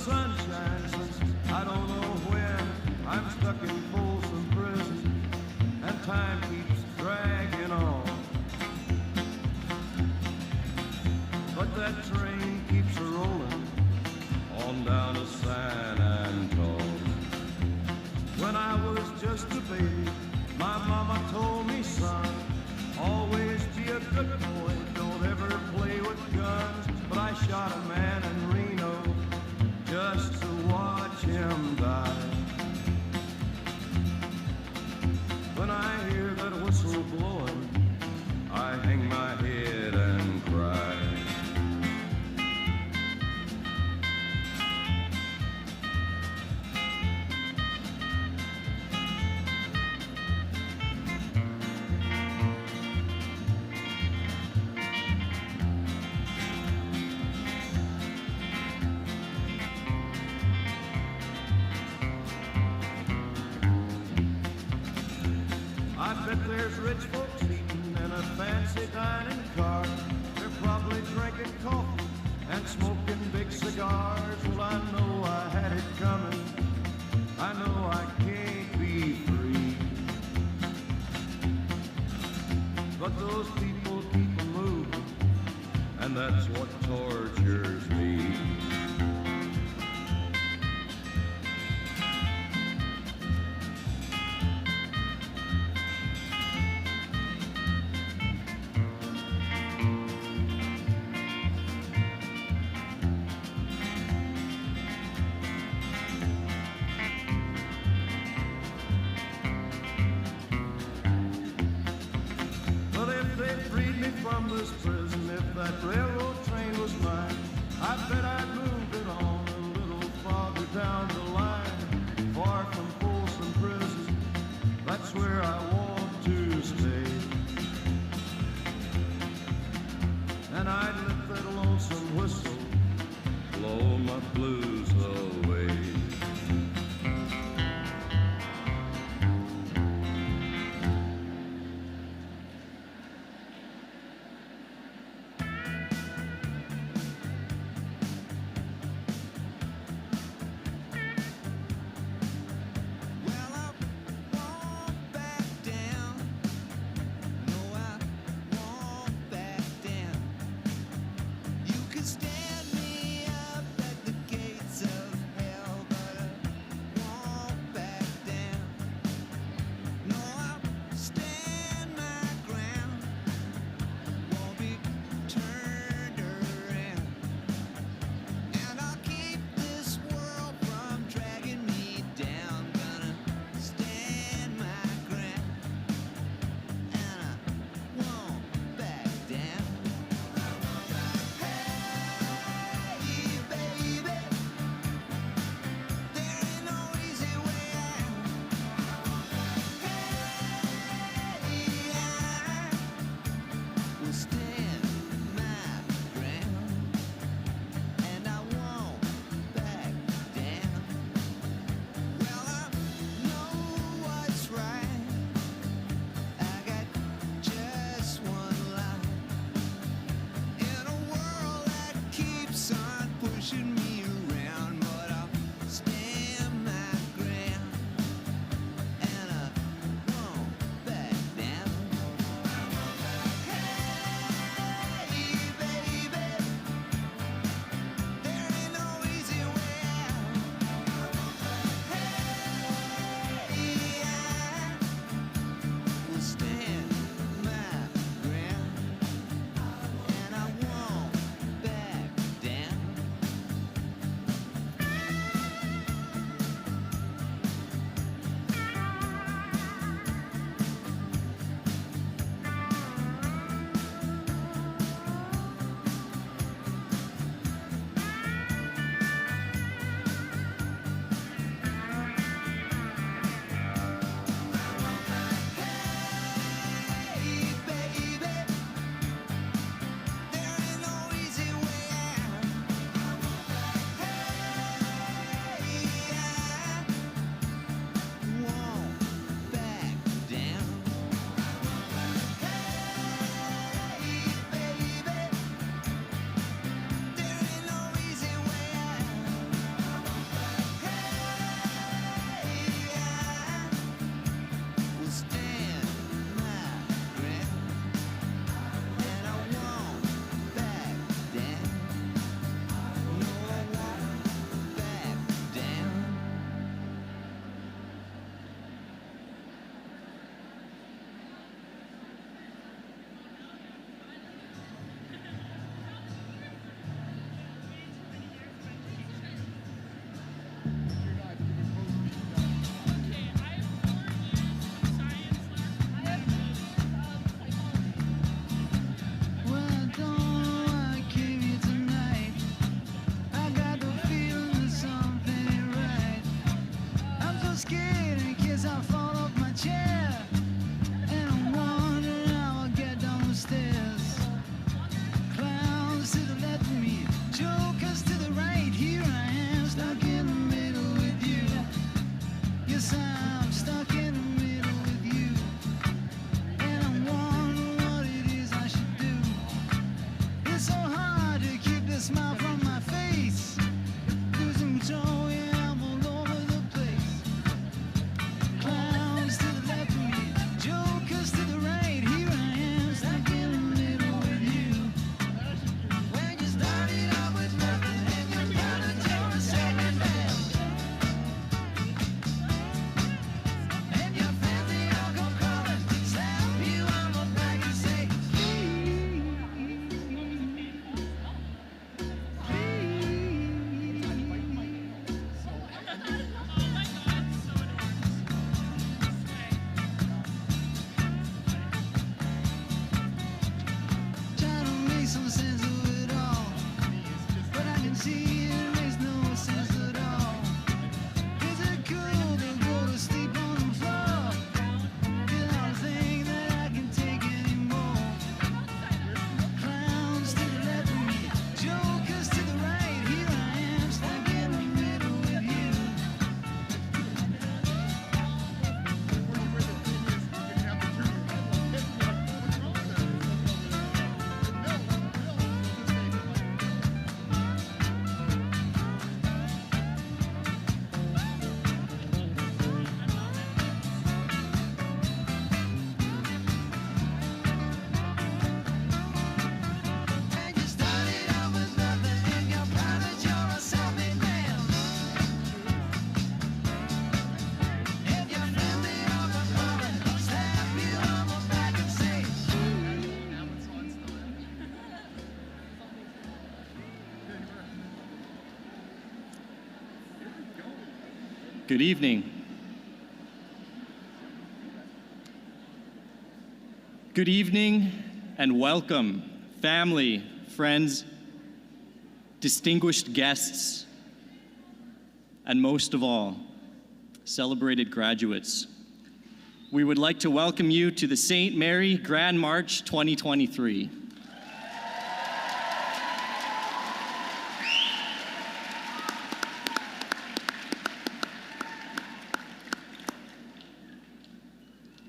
sun shines since I don't know when. I'm stuck in Folsom Prison and time keeps dragging on. But that train keeps a rolling on down to San Antone. When I was just a baby, my mama told me, son, always be a good boy, don't ever play with guns. But I shot a man in Reno just to watch him die. When I hear that whistle blowing, I hang my head and cry. I bet there's rich folks eating in a fancy dining car. They're probably drinking coffee and smoking big cigars. Well, I know I had it coming. I know I can't be free. But those people keep a moving, and that's what tortures me. From this prison, if that railroad train was mine, I bet I'd move it on a little farther down the line, far from Folsom Prison. That's where I want to stay. And I'd let that lonesome whistle blow my blues away. race. Losing control, yeah, I'm all over the place. Clowns to the left of me, jokers to the right. Here I am, stuck in the middle with you. When you started out with nothing and you're proud of your second band. And your friends, they all come crawling, slap you on the back and say, trying to make some sense of it all, but I can see it makes no sense at all. Is it cool to go to sleep on the floor? 'Cause I don't think that I can take anymore. Clowns to the left of me, jokers to the right. Here I am, stuck in the middle with you. And you started out with nothing and you're proud that you're a self-made man. And your friends, they all come calling, slap you on the back and say, Good evening. Good evening and welcome, family, friends, distinguished guests, and most of all, celebrated graduates. We would like to welcome you to the St. Mary Grand March 2023.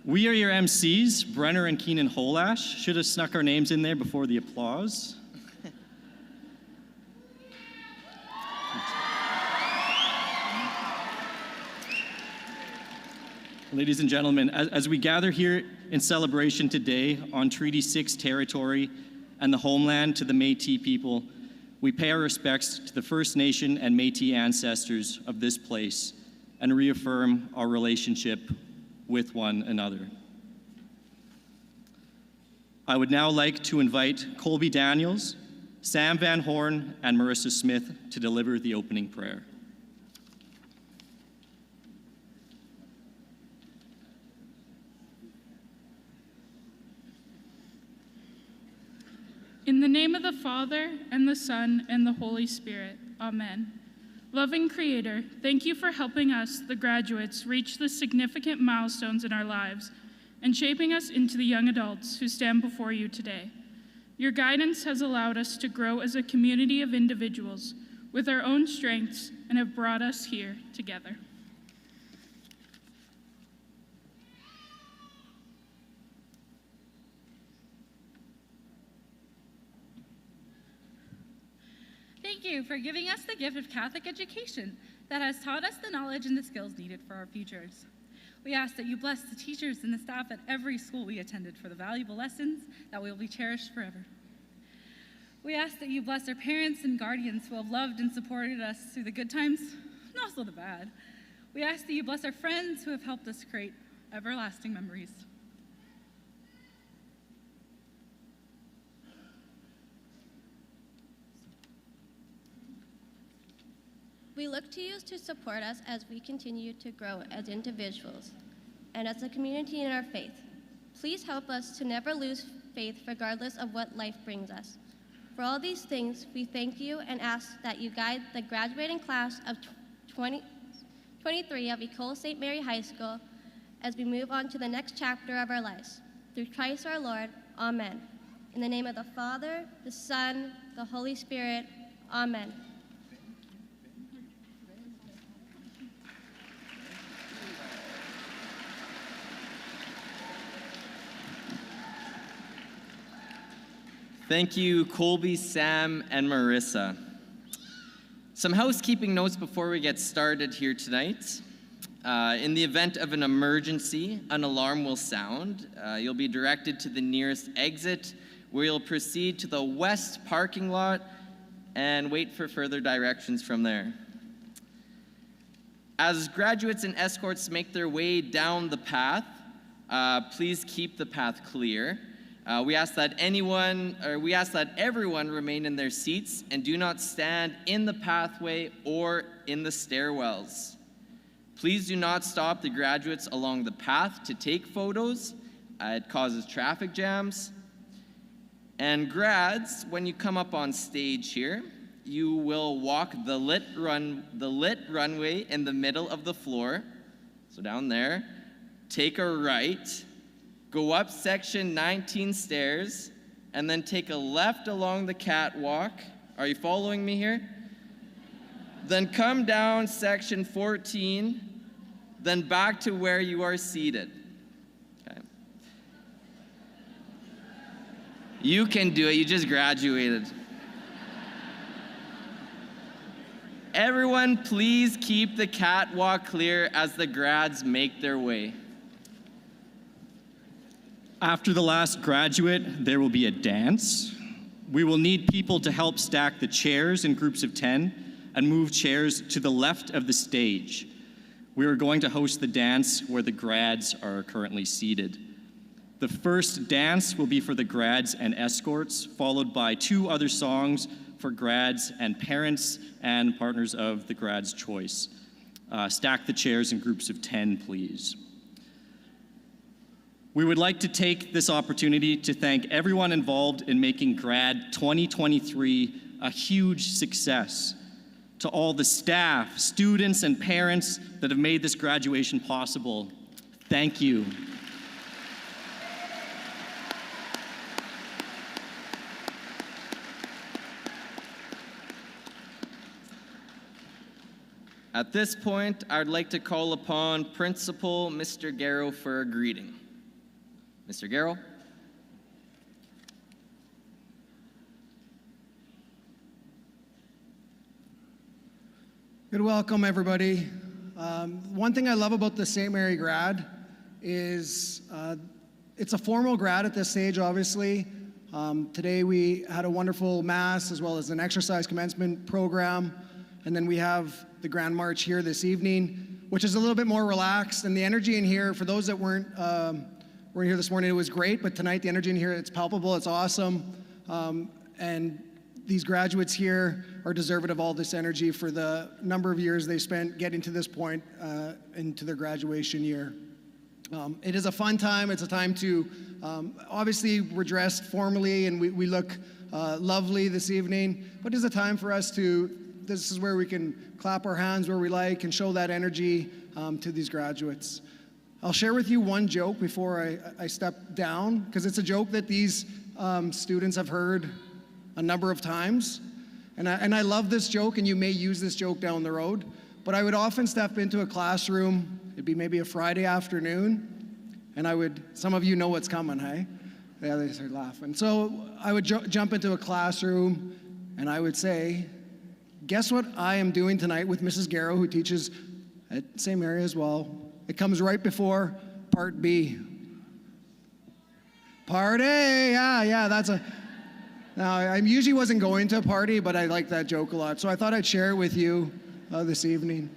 We are your MCs, Brenner and Keenan Holash. Should have snuck our names in there before the applause. Ladies and gentlemen, as we gather here in celebration today on Treaty 6 territory and the homeland to the Métis people, we pay our respects to the First Nation and Métis ancestors of this place and reaffirm our relationship with one another. I would now like to invite Colby Daniels, Sam Van Horn, and Marissa Smith to deliver the opening prayer. In the name of the Father, and the Son, and the Holy Spirit, amen. Loving Creator, thank you for helping us, the graduates, reach the significant milestones in our lives and shaping us into the young adults who stand before you today. Your guidance has allowed us to grow as a community of individuals with our own strengths and have brought us here together. Thank you for giving us the gift of Catholic education that has taught us the knowledge and the skills needed for our futures. We ask that you bless the teachers and the staff at every school we attended for the valuable lessons that will be cherished forever. We ask that you bless our parents and guardians who have loved and supported us through the good times and also the bad. We ask that you bless our friends who have helped us create everlasting memories. We look to you to support us as we continue to grow as individuals and as a community in our faith. Please help us to never lose faith regardless of what life brings us. For all these things, we thank you and ask that you guide the graduating class of 2023 of École St. Mary High School as we move on to the next chapter of our lives. Through Christ our Lord, amen. In the name of the Father, the Son, the Holy Spirit, amen. Thank you, Colby, Sam, and Marissa. Some housekeeping notes before we get started here tonight. In the event of an emergency, an alarm will sound. You'll be directed to the nearest exit, where you'll proceed to the west parking lot and wait for further directions from there. As graduates and escorts make their way down the path, please keep the path clear. We ask that everyone remain in their seats and do not stand in the pathway or in the stairwells. Please do not stop the graduates along the path to take photos. It causes traffic jams. And grads, when you come up on stage here, you will walk the lit runway in the middle of the floor. So down there, take a right, go up section 19 stairs, and then take a left along the catwalk. Are you following me here? Then come down section 14, then back to where you are seated. Okay. You can do it, you just graduated. Everyone, please keep the catwalk clear as the grads make their way. After the last graduate, there will be a dance. We will need people to help stack the chairs in groups of 10 and move chairs to the left of the stage. We are going to host the dance where the grads are currently seated. The first dance will be for the grads and escorts, followed by 2 other songs for grads and parents and partners of the grads' choice. Stack the chairs in groups of 10, please. We would like to take this opportunity to thank everyone involved in making Grad 2023 a huge success. To all the staff, students, and parents that have made this graduation possible, thank you. At this point, I would like to call upon Principal Mr. Garrow for a greeting. Mr. Garrow. Good welcome, everybody. One thing I love about the St. Mary grad is it's a formal grad at this stage, obviously. Today we had a wonderful mass as well as an exercise commencement program, and then we have the Grand March here this evening, which is a little bit more relaxed, and the energy in here, for those that weren't here this morning, it was great, but tonight the energy in here, it's palpable, it's awesome, and these graduates here are deserving of all this energy for the number of years they spent getting to this point into their graduation year. It is a fun time. It's a time to, obviously we're dressed formally and we look lovely this evening, but it's a time for us to, this is where we can clap our hands where we like and show that energy to these graduates. I'll share with you one joke before I step down, because it's a joke that these students have heard a number of times. And I love this joke, and you may use this joke down the road, but I would often step into a classroom, it'd be maybe a Friday afternoon, and some of you know what's coming, hey? Yeah, they start laughing. So I would jump into a classroom, and I would say, guess what I am doing tonight with Mrs. Garrow, who teaches at St. Mary as well. It comes right before part B. Part A, yeah, that's a... Now, I usually wasn't going to a party, but I like that joke a lot, so I thought I'd share it with you this evening.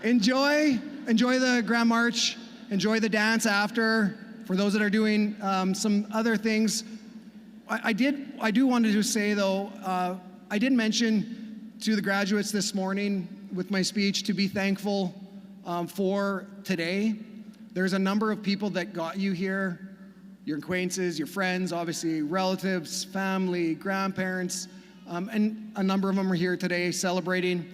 Enjoy the Grand March, enjoy the dance after. For those that are doing some other things, I do want to just say though, I did mention to the graduates this morning with my speech to be thankful for today. There's a number of people that got you here. Your acquaintances, your friends, obviously relatives, family, grandparents, and a number of them are here today celebrating.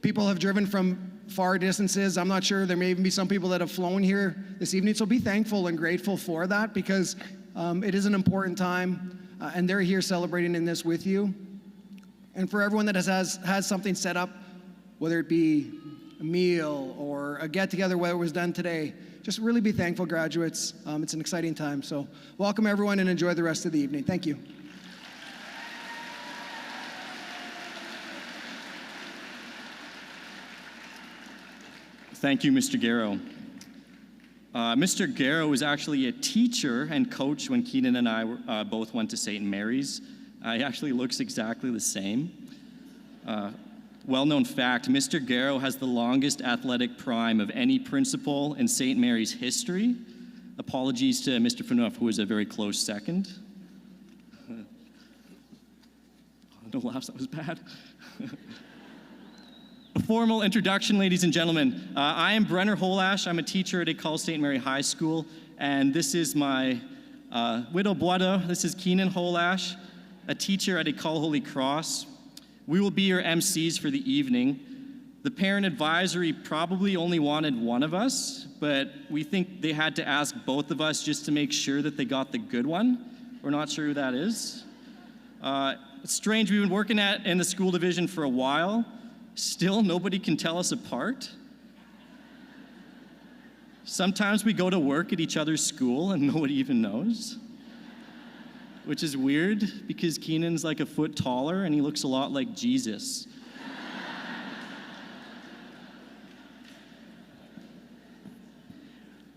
People have driven from far distances. I'm not sure, there may even be some people that have flown here this evening, so be thankful and grateful for that, because it is an important time, and they're here celebrating in this with you. And for everyone that has something set up, whether it be a meal or a get-together, whether it was done today, just really be thankful, graduates. It's an exciting time. So welcome everyone and enjoy the rest of the evening. Thank you. Thank you, Mr. Garrow. Mr. Garrow was actually a teacher and coach when Keenan and I both went to St. Mary's. He actually looks exactly the same. Well-known fact, Mr. Garrow has the longest athletic prime of any principal in St. Mary's history. Apologies to Mr. Phaneuf, who was a very close second. No laughs, that was bad. A formal introduction, ladies and gentlemen. I am Brenner Holash. I'm a teacher at École St. Mary High School, and this is my widow Boada. This is Keenan Holash, a teacher at École Holy Cross. We will be your MCs for the evening. The parent advisory probably only wanted one of us, but we think they had to ask both of us just to make sure that they got the good one. We're not sure who that is. It's strange, we've been working in the school division for a while. Still, nobody can tell us apart. Sometimes we go to work at each other's school and nobody even knows. Which is weird because Keenan's like a foot taller and he looks a lot like Jesus.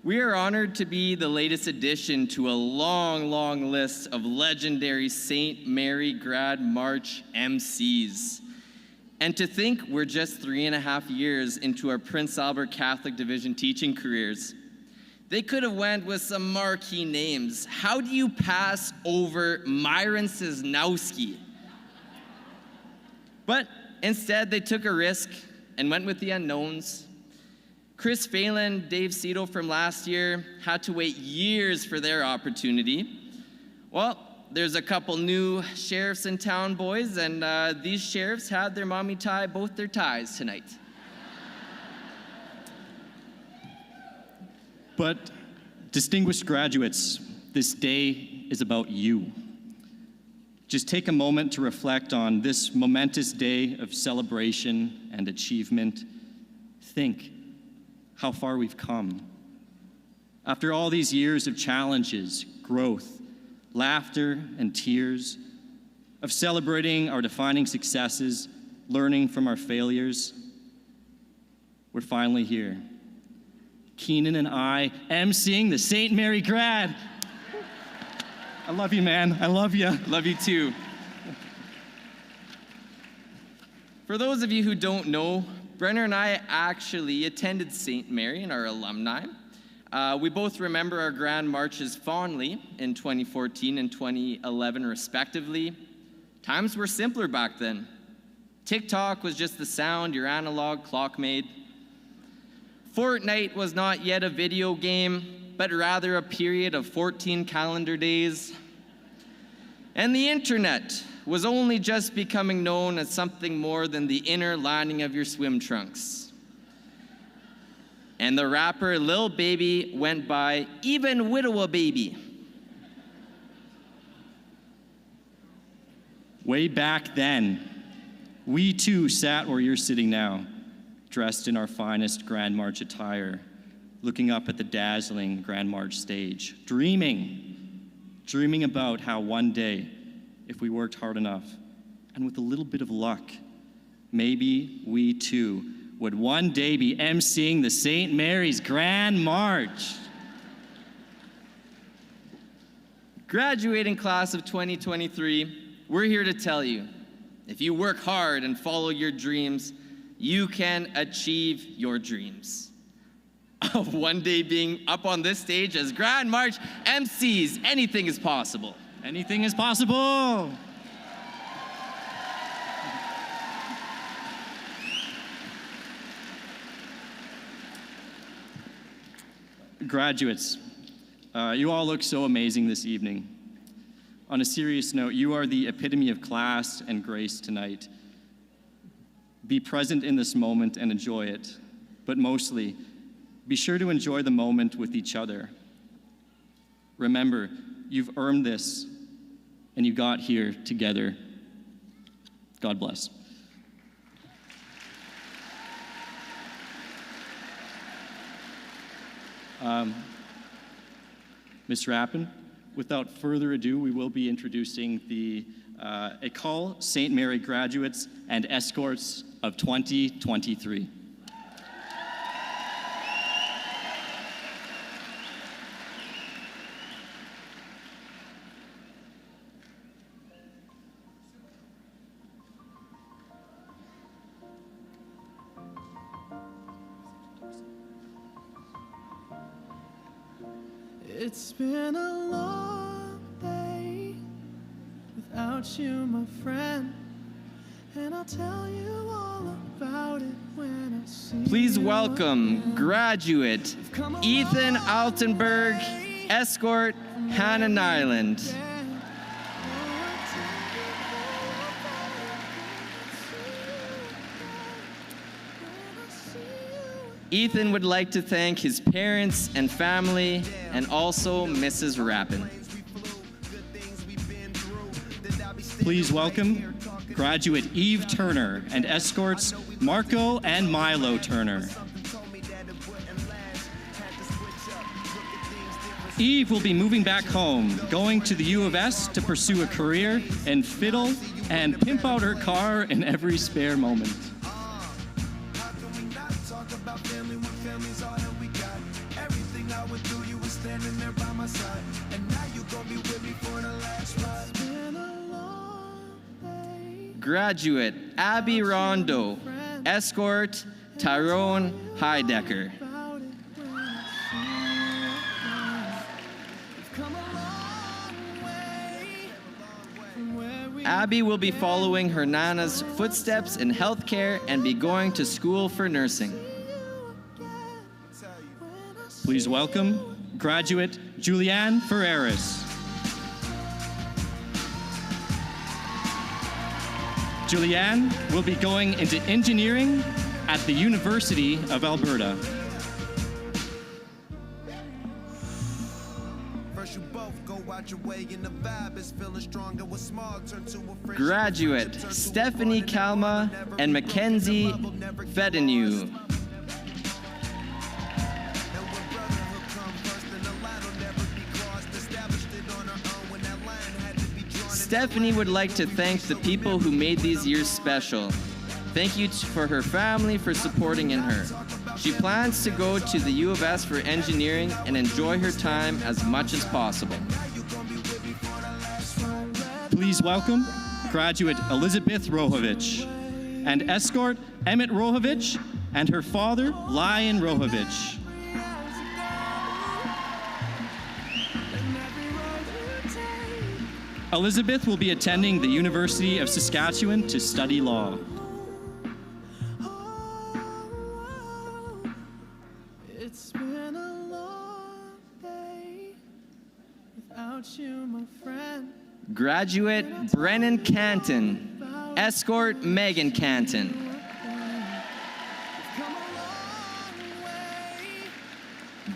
We are honored to be the latest addition to a long, long list of legendary St. Mary Grad March MCs. And to think we're just 3.5 years into our Prince Albert Catholic Division teaching careers. They could have went with some marquee names. How do you pass over Myron Cisnowski? But instead, they took a risk and went with the unknowns. Chris Phelan, Dave Cito from last year had to wait years for their opportunity. Well, there's a couple new sheriffs in town, boys, and these sheriffs had their mommy tie both their ties tonight. But distinguished graduates, this day is about you. Just take a moment to reflect on this momentous day of celebration and achievement. Think how far we've come. After all these years of challenges, growth, laughter, and tears, of celebrating our defining successes, learning from our failures, we're finally here. Keenan and I emceeing the St. Mary Grad. I love you, man. I love you. Love you too. For those of you who don't know, Brenner and I actually attended St. Mary and our alumni. We both remember our grand marches fondly in 2014 and 2011 respectively. Times were simpler back then. TikTok was just the sound your analog clock made. Fortnite was not yet a video game, but rather a period of 14 calendar days. And the internet was only just becoming known as something more than the inner lining of your swim trunks. And the rapper Lil Baby went by even Widowa Baby. Way back then, we too sat where you're sitting now, dressed in our finest Grand March attire, looking up at the dazzling Grand March stage, dreaming about how one day, if we worked hard enough, and with a little bit of luck, maybe we too would one day be emceeing the St. Mary's Grand March. Graduating class of 2023, we're here to tell you, if you work hard and follow your dreams, you can achieve your dreams of one day being up on this stage as Grand March MCs. Anything is possible. Anything is possible. Graduates, you all look so amazing this evening. On a serious note, you are the epitome of class and grace tonight. Be present in this moment and enjoy it, but mostly, be sure to enjoy the moment with each other. Remember, you've earned this, and you got here together. God bless. Ms. Rappin, without further ado, we will be introducing the École St. Mary graduates and escorts of 2023. It's been a long day without you, my friend, and I'll tell you all about it when I see Please you welcome again. graduate Ethan Altenberg, escort, Hannon Island. Ethan would like to thank his parents and family, and also Mrs. Rappin. Please welcome graduate Eve Turner and escorts Marco and Milo Turner. Eve will be moving back home, going to the U of S to pursue a career in fiddle and pimp out her car in every spare moment. Graduate Abby Rondo, escort Tyrone Heidecker. Abby will be following her Nana's footsteps in healthcare and be going to school for nursing. Please welcome graduate Julianne Ferreras. Julianne will be going into engineering at the University of Alberta. Graduate Stephanie Kalma and Mackenzie Fedenu. Stephanie would like to thank the people who made these years special. Thank you for her family for supporting in her. She plans to go to the U of S for engineering and enjoy her time as much as possible. Please welcome graduate Elizabeth Rohovich and escort Emmett Rohovich and her father, Lion Rohovich. Elizabeth will be attending the University of Saskatchewan to study law. It's been a long day without you, my friend. Graduate Brennan Canton, escort Megan Canton.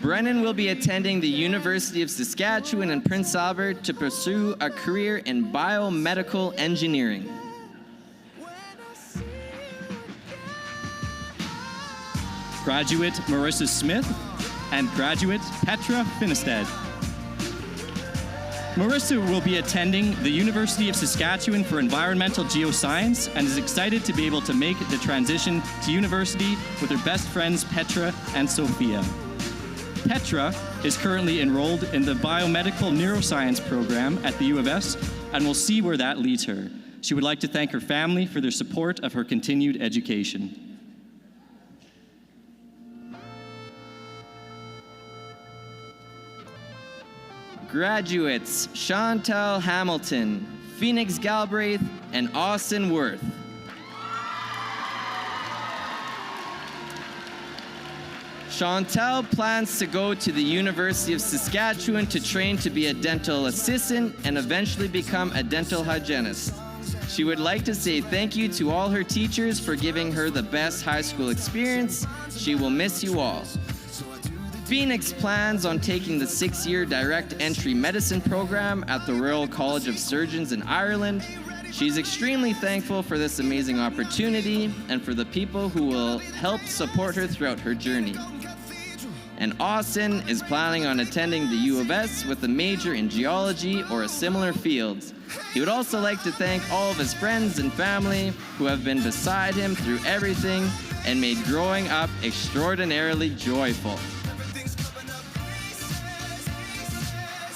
Brennan will be attending the University of Saskatchewan in Prince Albert to pursue a career in biomedical engineering. Graduate Marissa Smith and graduate Petra Finnestad. Marissa will be attending the University of Saskatchewan for Environmental Geoscience and is excited to be able to make the transition to university with her best friends Petra and Sophia. Petra is currently enrolled in the Biomedical Neuroscience program at the U of S and will see where that leads her. She would like to thank her family for their support of her continued education. Graduates Chantal Hamilton, Phoenix Galbraith, and Austin Worth. Chantal plans to go to the University of Saskatchewan to train to be a dental assistant and eventually become a dental hygienist. She would like to say thank you to all her teachers for giving her the best high school experience. She will miss you all. Phoenix plans on taking the 6-year direct entry medicine program at the Royal College of Surgeons in Ireland. She's extremely thankful for this amazing opportunity and for the people who will help support her throughout her journey. And Austin is planning on attending the U of S with a major in geology or a similar field. He would also like to thank all of his friends and family who have been beside him through everything and made growing up extraordinarily joyful.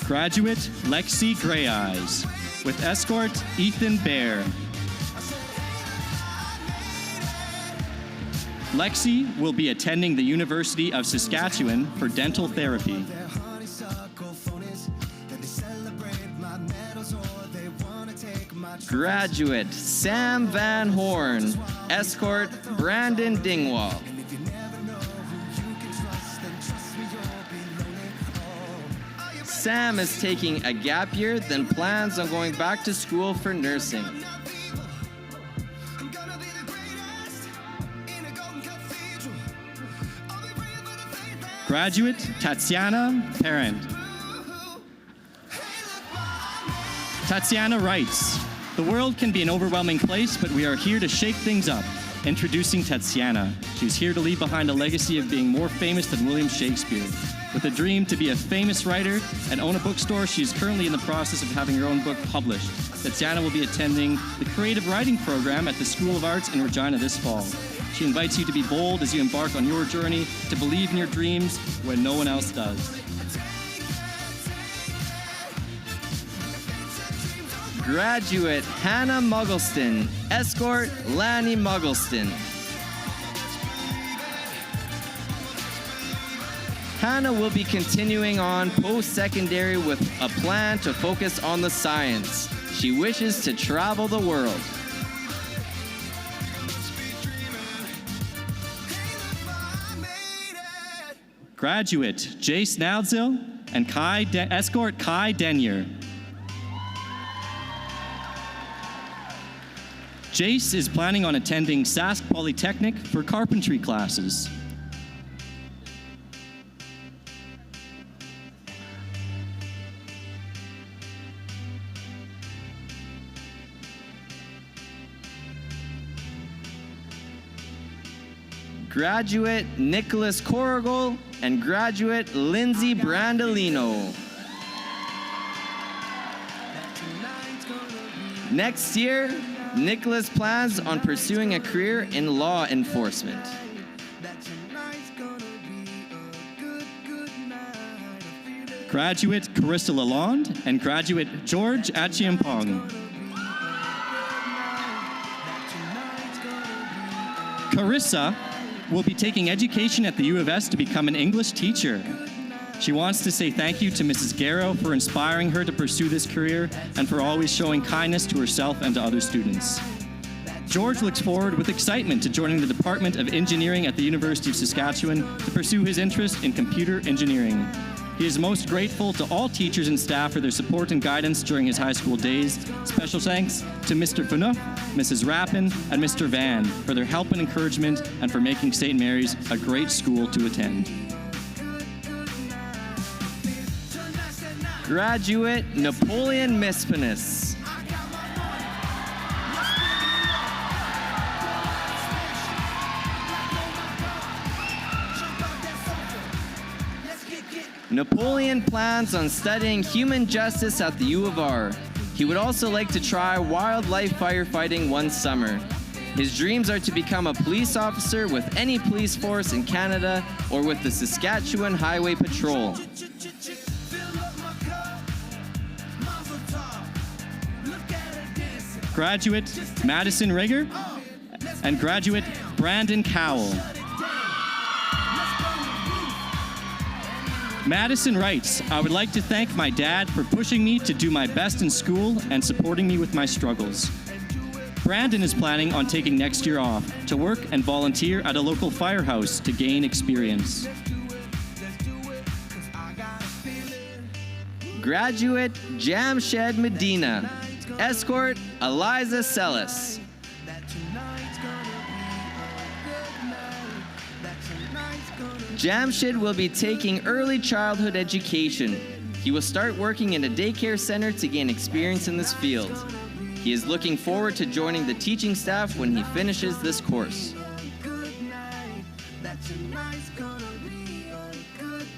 Graduate Lexi Greyeyes with escort Ethan Bear. Lexi will be attending the University of Saskatchewan for dental therapy. Graduate Sam Van Horn, escort Brandon Dingwall. Sam is taking a gap year, then plans on going back to school for nursing. Graduate Tatiana Parent. Tatiana writes, "The world can be an overwhelming place, but we are here to shake things up." Introducing Tatiana. She's here to leave behind a legacy of being more famous than William Shakespeare. With a dream to be a famous writer and own a bookstore, she is currently in the process of having her own book published. Tatiana will be attending the creative writing program at the School of Arts in Regina this fall. She invites you to be bold as you embark on your journey, to believe in your dreams when no one else does. Graduate Hannah Muggleston, escort Lanny Muggleston. Hannah will be continuing on post-secondary with a plan to focus on the science. She wishes to travel the world. Graduate Jace Naldzil and escort Kai Denyer. Jace is planning on attending Sask Polytechnic for carpentry classes. Graduate Nicholas Corrigal and graduate Lindsay Brandolino. Next year, Nicholas plans on pursuing a career in law enforcement. Graduate Carissa Lalonde and graduate George Achiampong. Carissa will be taking education at the U of S to become an English teacher. She wants to say thank you to Mrs. Garrow for inspiring her to pursue this career and for always showing kindness to herself and to other students. George looks forward with excitement to joining the Department of Engineering at the University of Saskatchewan to pursue his interest in computer engineering. He is most grateful to all teachers and staff for their support and guidance during his high school days. Special thanks to Mr. Fanuff, Mrs. Rappin, and Mr. Van for their help and encouragement and for making St. Mary's a great school to attend. Graduate Napoleon Mispinis. Napoleon plans on studying human justice at the U of R. He would also like to try wildlife firefighting one summer. His dreams are to become a police officer with any police force in Canada or with the Saskatchewan Highway Patrol. Graduate Madison Rager and graduate Brandon Cowell. Madison writes, "I would like to thank my dad for pushing me to do my best in school and supporting me with my struggles." Brandon is planning on taking next year off to work and volunteer at a local firehouse to gain experience. Graduate Jamshed Medina, escort Eliza Sellis. Jamshed will be taking early childhood education. He will start working in a daycare center to gain experience in this field. He is looking forward to joining the teaching staff when he finishes this course.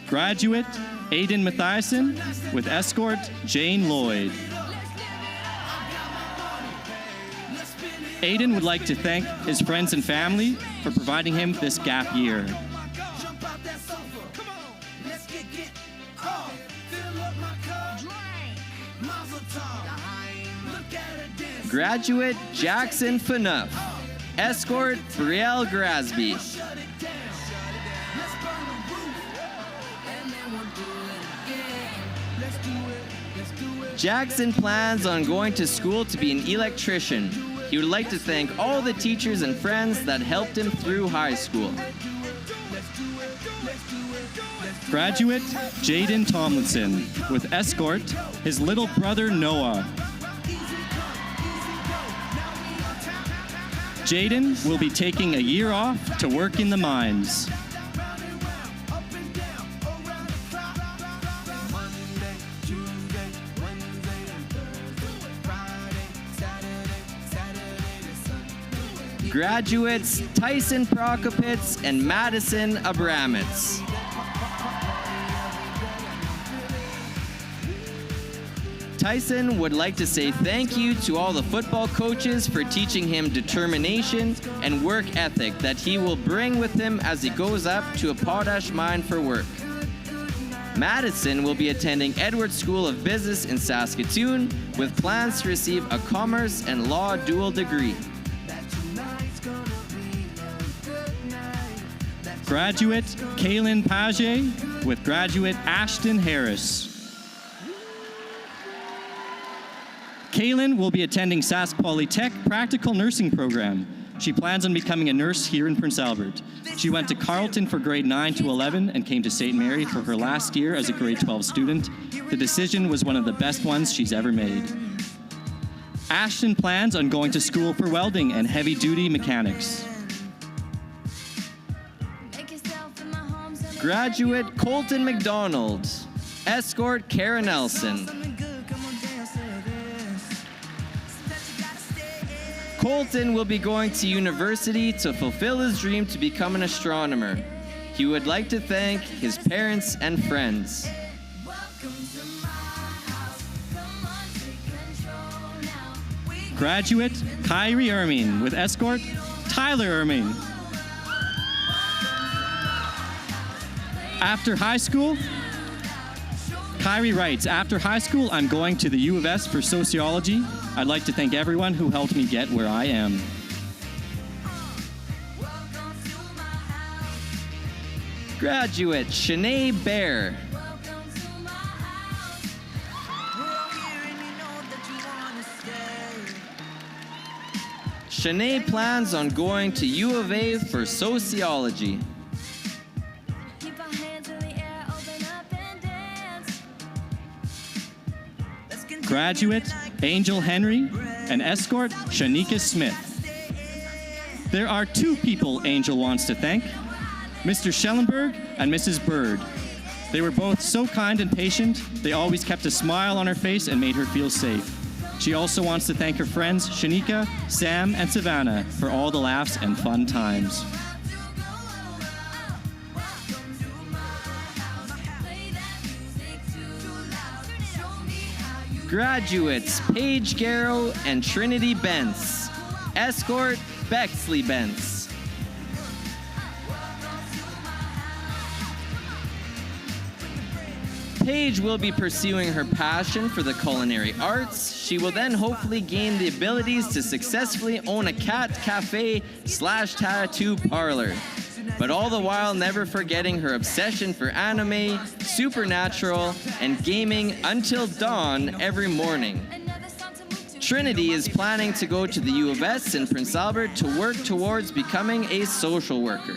Graduate Aiden Mathiasen with escort Jane Lloyd. Aiden would like to thank his friends and family for providing him this gap year. Graduate Jackson Fanuff, Escort, Brielle Grasby. Jackson plans on going to school to be an electrician. He would like to thank all the teachers and friends that helped him through high school. Graduate Jaden Tomlinson with Escort, his little brother Noah. Jaden will be taking a year off to work in the mines. Graduates Tyson Prokopitz and Madison Abramitz. Tyson would like to say thank you to all the football coaches for teaching him determination and work ethic that he will bring with him as he goes up to a potash mine for work. Madison will be attending Edwards School of Business in Saskatoon with plans to receive a commerce and law dual degree. Graduate Kaylin Page with graduate Ashton Harris. Kaylin will be attending Sask Polytech Practical Nursing Program. She plans on becoming a nurse here in Prince Albert. She went to Carleton for grade 9 to 11 and came to St. Mary for her last year as a grade 12 student. The decision was one of the best ones she's ever made. Ashton plans on going to school for welding and heavy-duty mechanics. Graduate Colton McDonald. Escort Kara Nelson. Colton will be going to university to fulfill his dream to become an astronomer. He would like to thank his parents and friends. Graduate Kyrie Ermine with Escort Tyler Ermine. After high school, Kyrie writes, after high school, I'm going to the U of S for sociology. I'd like to thank everyone who helped me get where I am. Graduate Shanae Bear. Shanae plans on going to U of A for sociology. Graduate Angel Henry and Escort Shanika Smith. There are two people Angel wants to thank, Mr. Schellenberg and Mrs. Bird. They were both so kind and patient. They always kept a smile on her face and made her feel safe. She also wants to thank her friends Shanika, Sam, and Savannah for all the laughs and fun times. Graduates Paige Garrow and Trinity Bentz. Escort Bexley Bentz. Paige will be pursuing her passion for the culinary arts. She will then hopefully gain the abilities to successfully own a cat cafe / tattoo parlor. But all the while never forgetting her obsession for anime, supernatural, and gaming until dawn every morning. Trinity is planning to go to the U of S in Prince Albert to work towards becoming a social worker.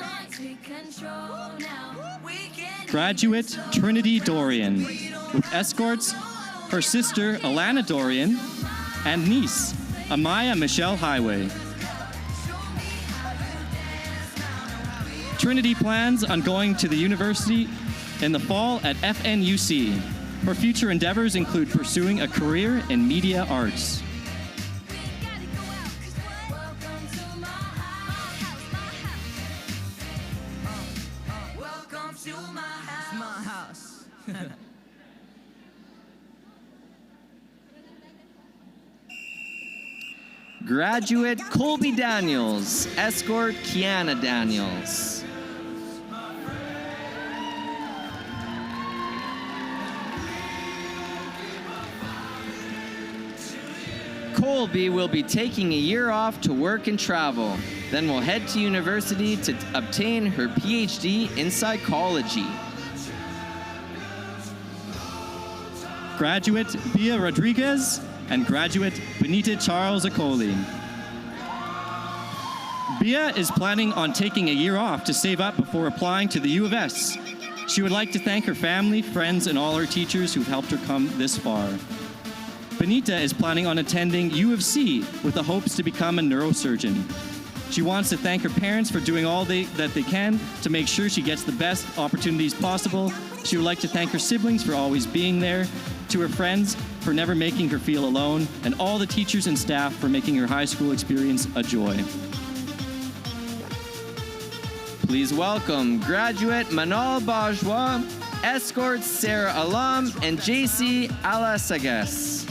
Graduate Trinity Dorian with escorts her sister Alana Dorian and niece Amaya Michelle Highway. Trinity plans on going to the university in the fall at FNUC. Her future endeavors include pursuing a career in media arts. Graduate Colby Daniels, escort Kiana Daniels. Colby will be taking a year off to work and travel, then will head to university to obtain her PhD in psychology. Graduate Bia Rodriguez and graduate Benita Charles École. Bia is planning on taking a year off to save up before applying to the U of S. She would like to thank her family, friends, and all her teachers who've helped her come this far. Benita is planning on attending U of C with the hopes to become a neurosurgeon. She wants to thank her parents for doing all that they can to make sure she gets the best opportunities possible. She would like to thank her siblings for always being there, to her friends for never making her feel alone, and all the teachers and staff for making her high school experience a joy. Please welcome graduate Manal Bajwa, escort Sarah Alam, and JC Alasagas.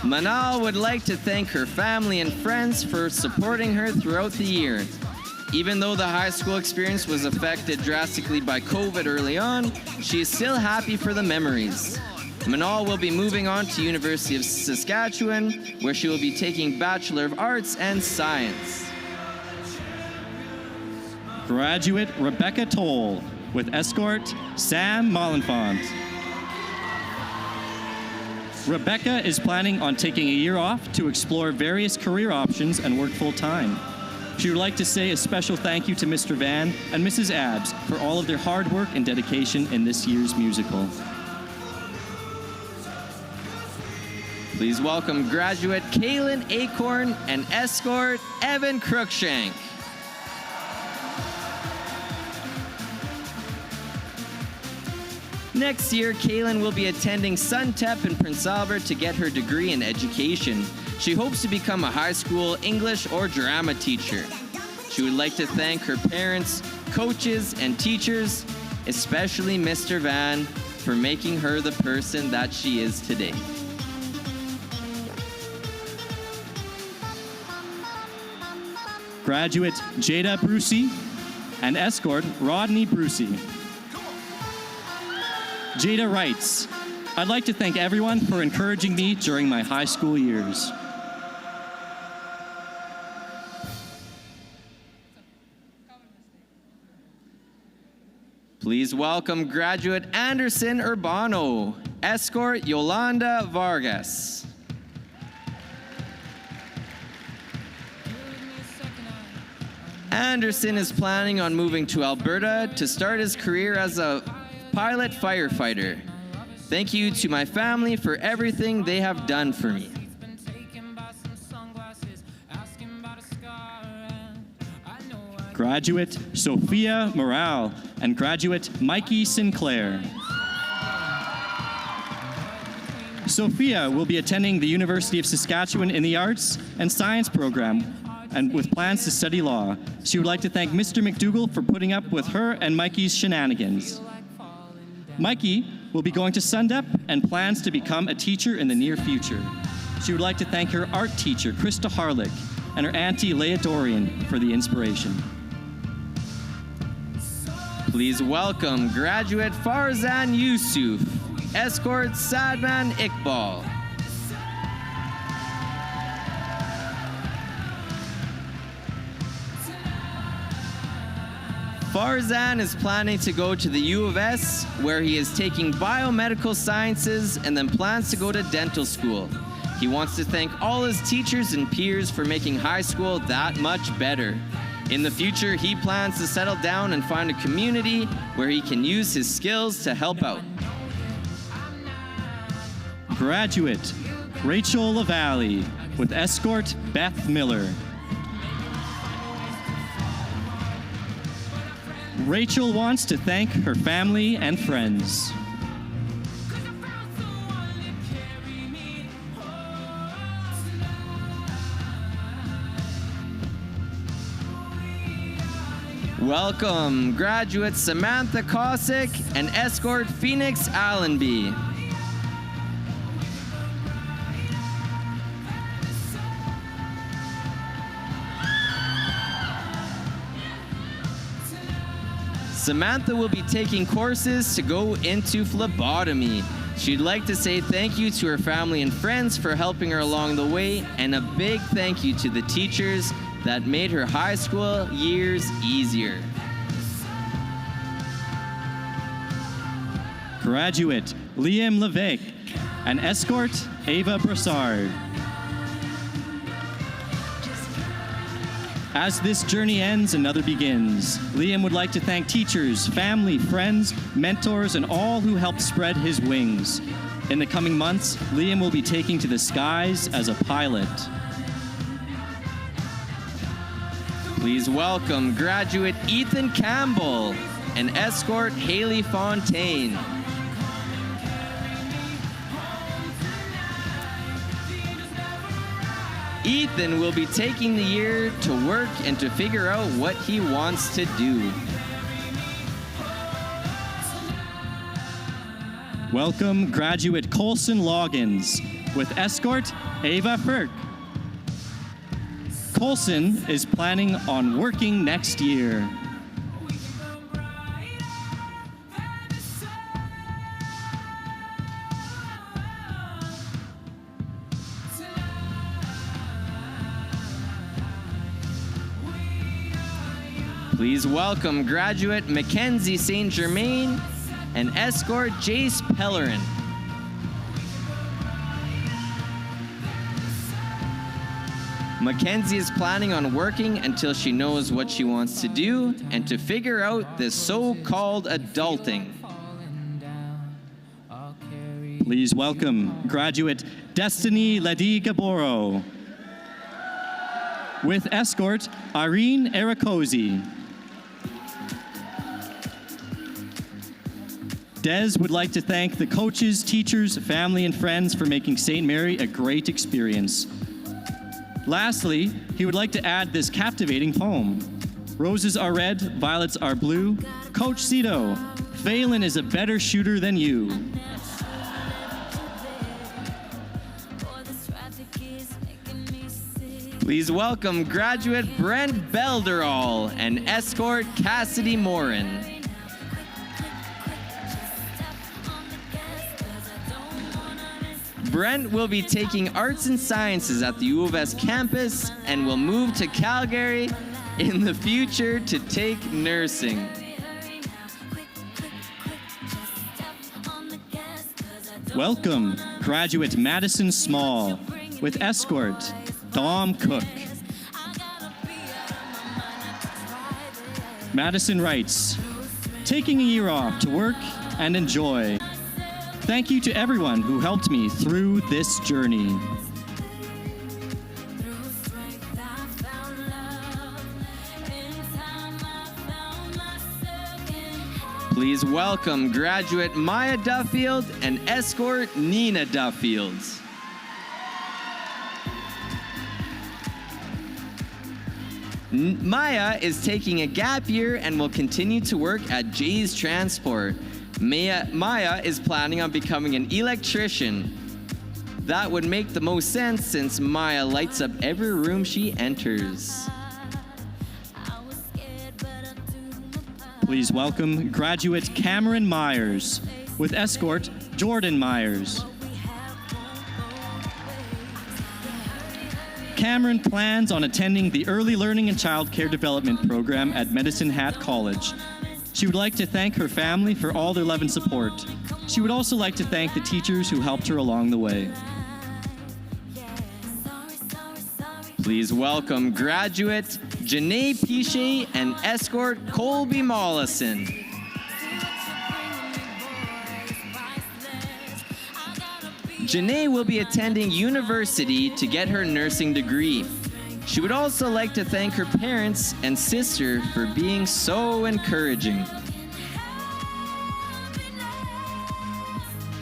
Manal would like to thank her family and friends for supporting her throughout the year. Even though the high school experience was affected drastically by COVID early on, she is still happy for the memories. Manal will be moving on to University of Saskatchewan, where she will be taking Bachelor of Arts and Science. Graduate Rebecca Toll with escort Sam Mollenfont. Rebecca is planning on taking a year off to explore various career options and work full-time. She would like to say a special thank you to Mr. Van and Mrs. Abbs for all of their hard work and dedication in this year's musical. Please welcome graduate Kaylin Acorn and escort Evan Cruikshank. Next year, Kaylin will be attending SUNTEP in Prince Albert to get her degree in education. She hopes to become a high school English or drama teacher. She would like to thank her parents, coaches, and teachers, especially Mr. Van, for making her the person that she is today. Graduate Jada Brucey and escort Rodney Brucey. Jada writes, I'd like to thank everyone for encouraging me during my high school years. Please welcome graduate Anderson Urbano, escort Yolanda Vargas. Anderson is planning on moving to Alberta to start his career as a pilot firefighter. Thank you to my family for everything they have done for me. Graduate Sophia Morale and graduate Mikey Sinclair. Sophia will be attending the University of Saskatchewan in the Arts and Science program and with plans to study law. She would like to thank Mr. McDougall for putting up with her and Mikey's shenanigans. Mikey will be going to SUNDEP and plans to become a teacher in the near future. She would like to thank her art teacher, Krista Harlick, and her auntie, Leah Dorian, for the inspiration. Please welcome graduate Farzan Yusuf, escort Sadman Iqbal. Farzan is planning to go to the U of S, where he is taking biomedical sciences and then plans to go to dental school. He wants to thank all his teachers and peers for making high school that much better. In the future, he plans to settle down and find a community where he can use his skills to help out. Graduate Rachel LaValle with escort Beth Miller. Rachel wants to thank her family and friends. Welcome, graduate Samantha Cossack and escort Phoenix Allenby. Samantha will be taking courses to go into phlebotomy. She'd like to say thank you to her family and friends for helping her along the way, and a big thank you to the teachers that made her high school years easier. Graduate Liam Levesque and escort Ava Brassard. As this journey ends, another begins. Liam would like to thank teachers, family, friends, mentors, and all who helped spread his wings. In the coming months, Liam will be taking to the skies as a pilot. Please welcome graduate Ethan Campbell and escort Haley Fontaine. Ethan will be taking the year to work and to figure out what he wants to do. Welcome graduate Colson Loggins with escort Ava Firk. Colson is planning on working next year. Please welcome graduate Mackenzie St. Germain and escort Jace Pellerin. Mackenzie is planning on working until she knows what she wants to do and to figure out this so-called adulting. Please welcome graduate Destiny Ledi Gaboro with escort Irene Ericosi. Des would like to thank the coaches, teachers, family, and friends for making St. Mary a great experience. Lastly, he would like to add this captivating poem. Roses are red, violets are blue. Coach Cito, Phelan is a better shooter than you. Please welcome graduate Brent Belderall and escort Cassidy Morin. Brent will be taking arts and sciences at the U of S campus and will move to Calgary in the future to take nursing. Welcome, graduate Madison Small with escort Dom Cook. Madison writes, taking a year off to work and enjoy. Thank you to everyone who helped me through this journey. Please welcome graduate Maya Duffield and escort Nina Duffield. Maya is taking a gap year and will continue to work at Jay's Transport. Maya is planning on becoming an electrician. That would make the most sense since Maya lights up every room she enters. Please welcome graduate Cameron Myers with escort Jordan Myers. Cameron plans on attending the Early Learning and Child Care Development Program at Medicine Hat College. She would like to thank her family for all their love and support. She would also like to thank the teachers who helped her along the way. Please welcome graduate Janae Pichet and escort Colby Mollison. Janae will be attending university to get her nursing degree. She would also like to thank her parents and sister for being so encouraging.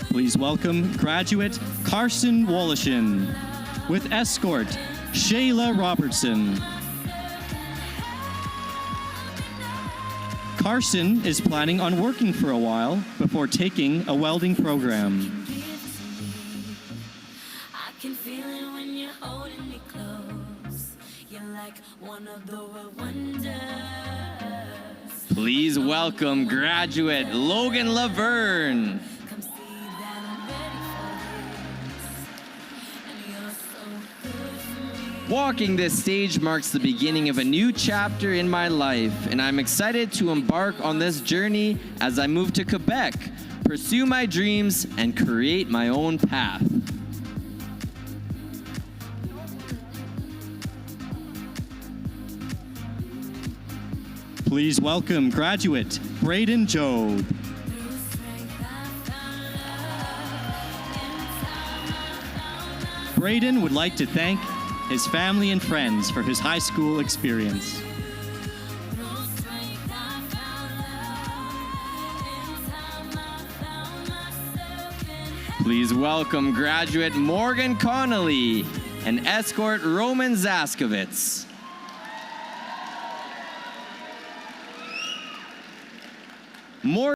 Please welcome graduate Carson Woloshin with escort Shayla Robertson. Carson is planning on working for a while before taking a welding program. I can feel it when you're holding me close. You're like one of the world wonders. Please welcome graduate Logan Laverne. Come see that I'm Walking this stage marks the beginning of a new chapter in my life, and I'm excited to embark on this journey as I move to Quebec, pursue my dreams, and create my own path. Please welcome graduate Braden Job. Braden would like to thank his family and friends for his high school experience. Please welcome graduate Morgan Connolly and escort Roman Zaskovitz. Morgan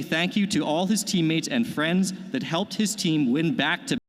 Thank you to all his teammates and friends that helped his team win back-to-back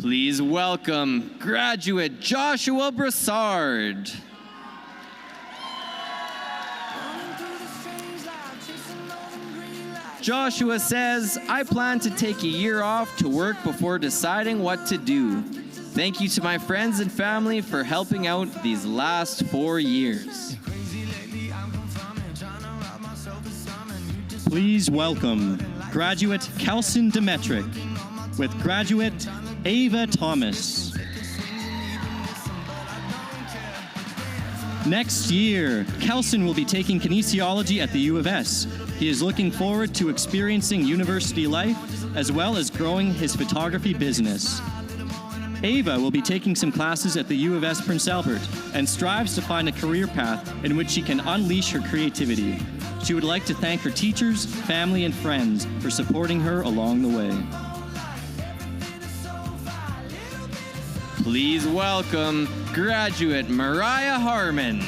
Please welcome graduate Joshua Brassard. Joshua says, I plan to take a year off to work before deciding what to do. Thank you to my friends and family for helping out these last 4 years. Please welcome graduate Kelson Demetric with graduate Ava Thomas. Next year, Kelson will be taking kinesiology at the U of S. He is looking forward to experiencing university life as well as growing his photography business. Ava will be taking some classes at the U of S Prince Albert and strives to find a career path in which she can unleash her creativity. She would like to thank her teachers, family, and friends for supporting her along the way. Please welcome graduate Mariah Harmon.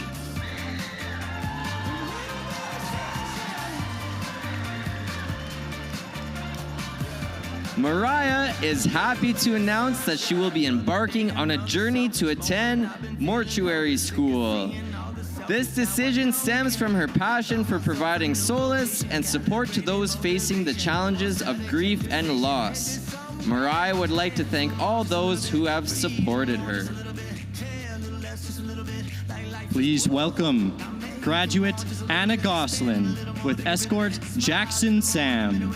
Mariah is happy to announce that she will be embarking on a journey to attend mortuary school. This decision stems from her passion for providing solace and support to those facing the challenges of grief and loss. Mariah would like to thank all those who have supported her. Please welcome graduate Anna Goslin with escort Jackson Sam.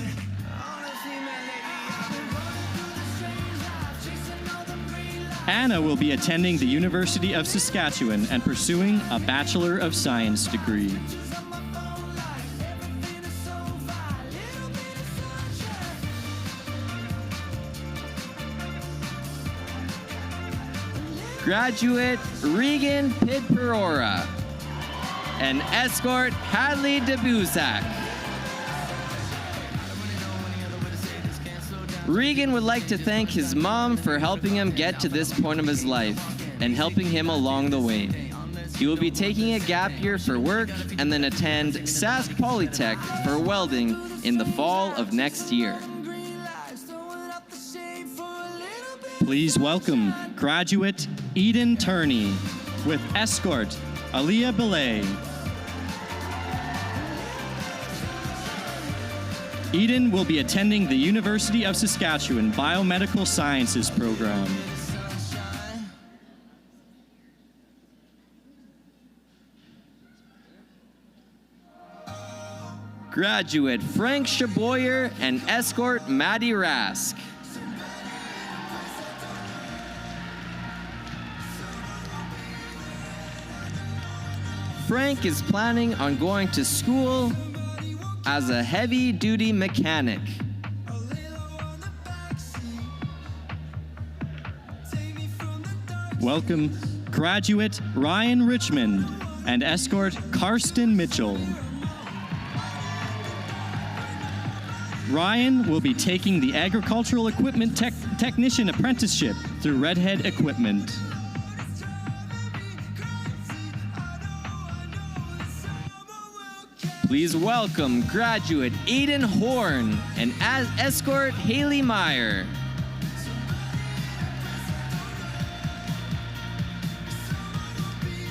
Anna will be attending the University of Saskatchewan and pursuing a Bachelor of Science degree. Graduate Regan Pidperora and escort Hadley DeBusac. Regan would like to thank his mom for helping him get to this point of his life and helping him along the way. He will be taking a gap year for work and then attend Sask Polytech for welding in the fall of next year. Please welcome graduate Eden Turney with escort Aaliyah Belay. Eden will be attending the University of Saskatchewan Biomedical Sciences program. Graduate Frank Shaboyer and escort Maddie Rask. Frank is planning on going to school as a heavy-duty mechanic. Welcome graduate Ryan Richmond and escort Karsten Mitchell. Ryan will be taking the agricultural equipment technician apprenticeship through Redhead Equipment. Please welcome graduate Aiden Horn and escort Haley Meyer.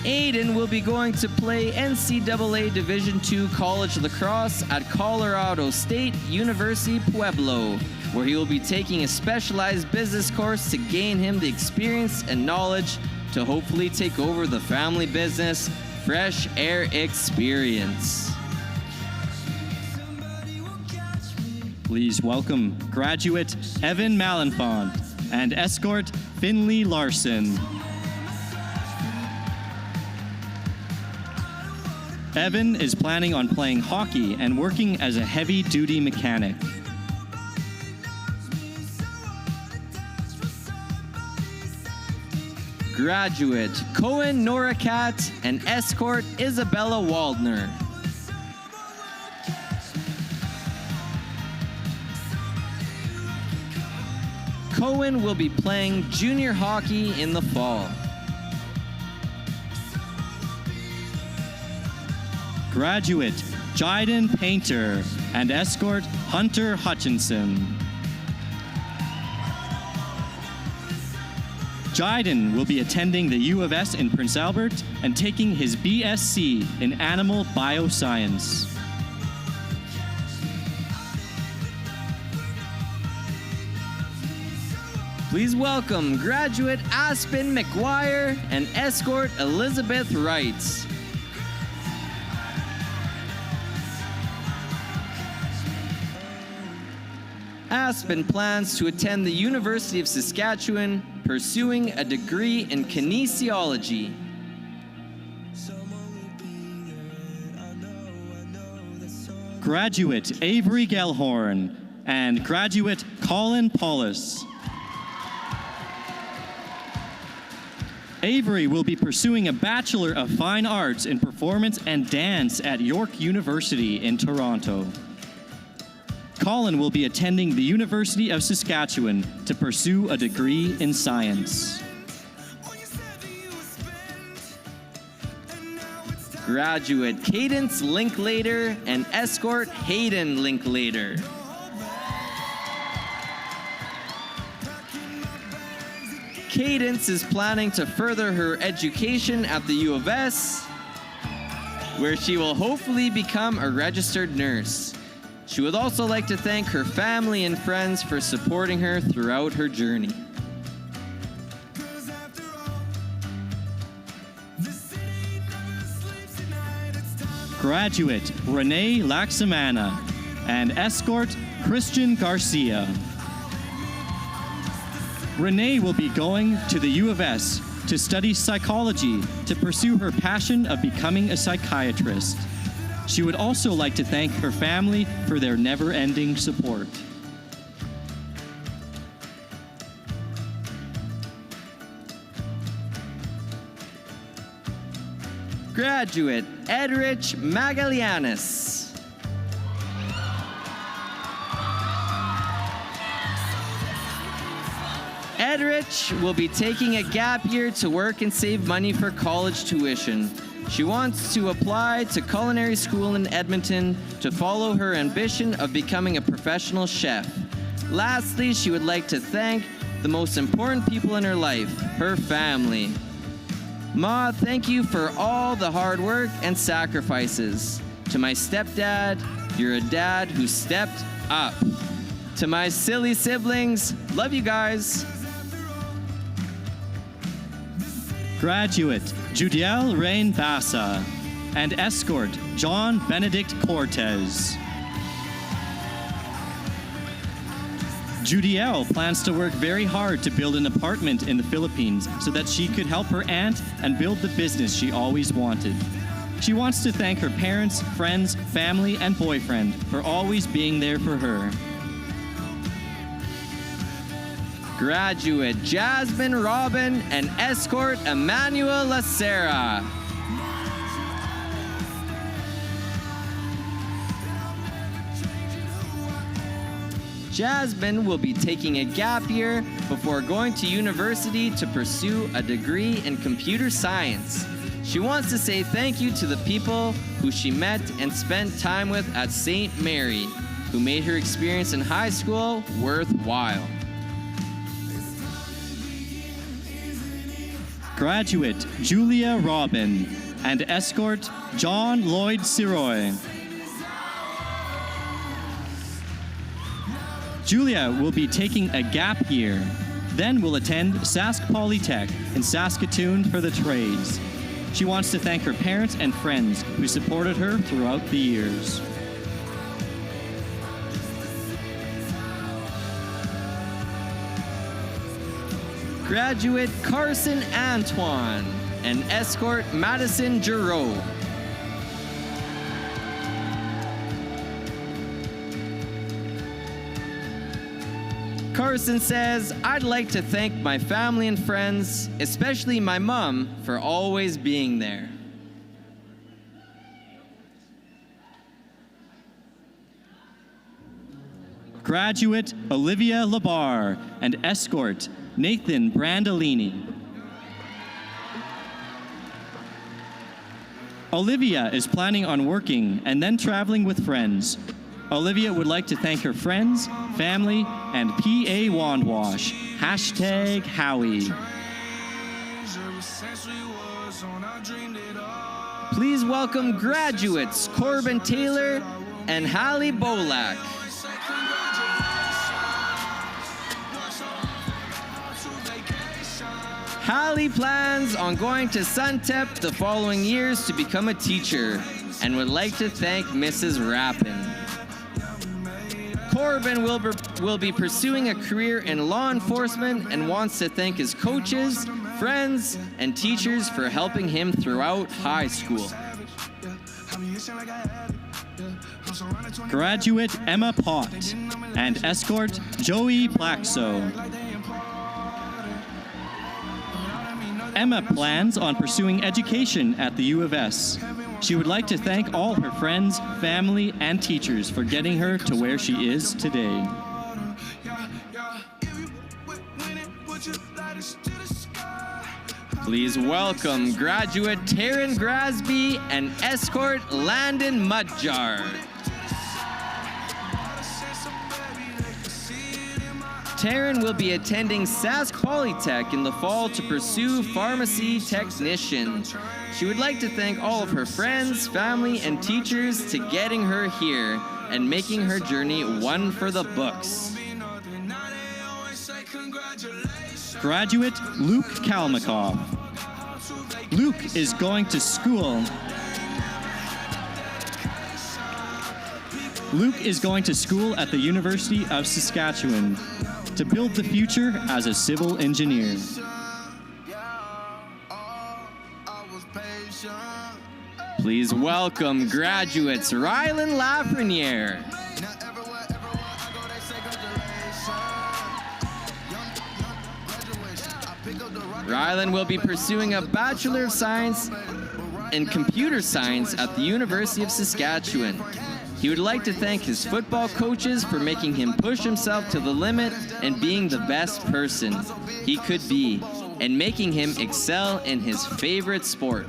Aiden will be going to play NCAA Division II college lacrosse at Colorado State University Pueblo, where he will be taking a specialized business course to gain him the experience and knowledge to hopefully take over the family business, Fresh Air Experience. Please welcome graduate Evan Malenfant and escort Finley Larson. Evan is planning on playing hockey and working as a heavy-duty mechanic. Graduate Cohen Norakat and escort Isabella Waldner. Cohen will be playing junior hockey in the fall. Graduate Jiden Painter and escort Hunter Hutchinson. Jayden will be attending the U of S in Prince Albert and taking his BSc in Animal Bioscience. Please welcome graduate Aspen McGuire and escort Elizabeth Wright. Aspen plans to attend the University of Saskatchewan, pursuing a degree in kinesiology. Graduate Avery Gellhorn and graduate Colin Paulus. Avery will be pursuing a Bachelor of Fine Arts in Performance and Dance at York University in Toronto. Colin will be attending the University of Saskatchewan to pursue a degree in science. Graduate Cadence Linklater and escort Hayden Linklater. Cadence is planning to further her education at the U of S, where she will hopefully become a registered nurse. She would also like to thank her family and friends for supporting her throughout her journey. Graduate Renee Laxamana and escort Christian Garcia. Renee will be going to the U of S to study psychology to pursue her passion of becoming a psychiatrist. She would also like to thank her family for their never-ending support. Graduate Edrich Magallanes. Edrich will be taking a gap year to work and save money for college tuition. She wants to apply to culinary school in Edmonton to follow her ambition of becoming a professional chef. Lastly, she would like to thank the most important people in her life, her family. Ma, thank you for all the hard work and sacrifices. To my stepdad, you're a dad who stepped up. To my silly siblings, love you guys. Graduate Judiel Rain Bassa and escort John Benedict Cortez. Judiel plans to work very hard to build an apartment in the Philippines so that she could help her aunt and build the business she always wanted. She wants to thank her parents, friends, family, and boyfriend for always being there for her. Graduate Jasmine Robin and escort Emmanuel Lacera. Jasmine will be taking a gap year before going to university to pursue a degree in computer science. She wants to say thank you to the people who she met and spent time with at St. Mary, who made her experience in high school worthwhile. Graduate Julia Robin and escort John Lloyd Siroy. Julia will be taking a gap year, then will attend Sask Polytech in Saskatoon for the trades. She wants to thank her parents and friends who supported her throughout the years. Graduate Carson Antoine and escort Madison Giroux. Carson says, I'd like to thank my family and friends, especially my mom, for always being there. Graduate Olivia Labar and escort Nathan Brandolini. Olivia is planning on working and then traveling with friends. Olivia would like to thank her friends, family, and PA Wandwash. #Howie. Please welcome graduates Corbin Taylor and Hallie Bolak. Hallie plans on going to Suntep the following years to become a teacher and would like to thank Mrs. Rappin. Corbin will be pursuing a career in law enforcement and wants to thank his coaches, friends, and teachers for helping him throughout high school. Graduate Emma Pott and escort Joey Plaxo. Emma plans on pursuing education at the U of S. She would like to thank all her friends, family, and teachers for getting her to where she is today. Please welcome graduate Taryn Grasby and escort Landon Mudjar. Taryn will be attending Sask Polytech in the fall to pursue pharmacy technician. She would like to thank all of her friends, family, and teachers to getting her here and making her journey one for the books. Graduate Luke Kalmakov. Luke is going to school. Luke is going to school at the University of Saskatchewan to build the future as a civil engineer. Please welcome graduates Rylan Lafreniere. Rylan will be pursuing a Bachelor of Science in Computer Science at the University of Saskatchewan. He would like to thank his football coaches for making him push himself to the limit and being the best person he could be, and making him excel in his favorite sport.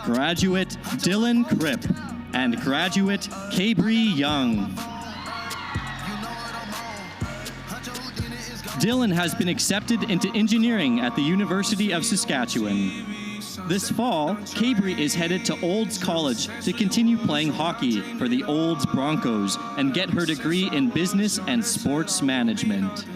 Graduate Dylan Kripp and graduate Cabri Young. Dylan has been accepted into engineering at the University of Saskatchewan. This fall, Cabri is headed to Olds College to continue playing hockey for the Olds Broncos and get her degree in business and sports management.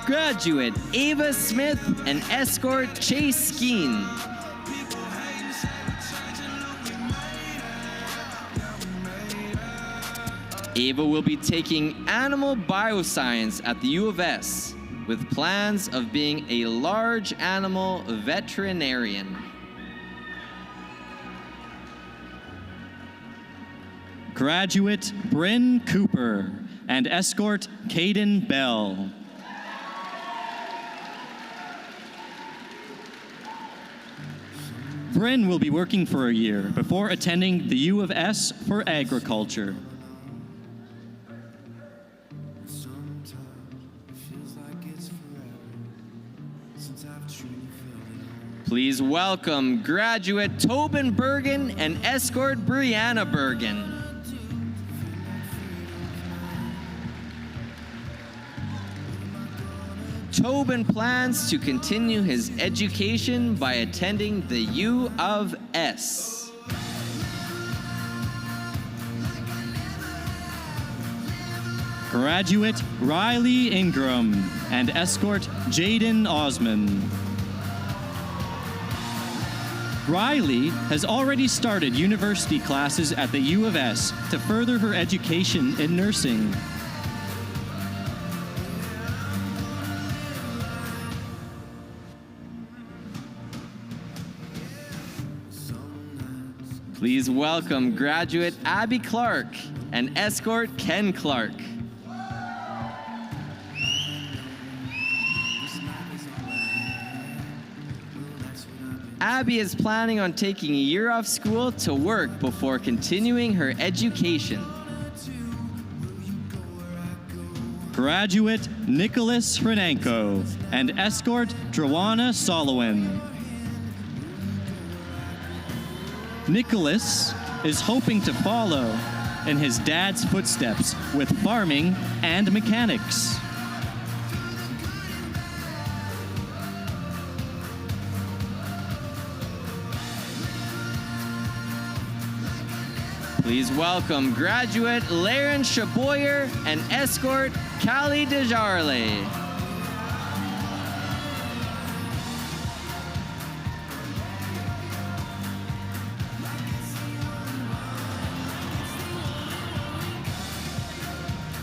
Graduate Ava Smith and escort Chase Skeen. Ava will be taking animal bioscience at the U of S with plans of being a large animal veterinarian. Graduate Bryn Cooper and escort Caden Bell. Bryn will be working for a year before attending the U of S for agriculture. Please welcome graduate Tobin Bergen and escort Brianna Bergen. Tobin plans to continue his education by attending the U of S. Graduate Riley Ingram and escort Jaden Osman. Riley has already started university classes at the U of S to further her education in nursing. Please welcome graduate Abby Clark and escort Ken Clark. Abby is planning on taking a year off school to work before continuing her education. Graduate Nicholas Frenenko and escort Drawana Solowin. Nicholas is hoping to follow in his dad's footsteps with farming and mechanics. Please welcome graduate Laren Chaboyer and escort Callie Desjarlais.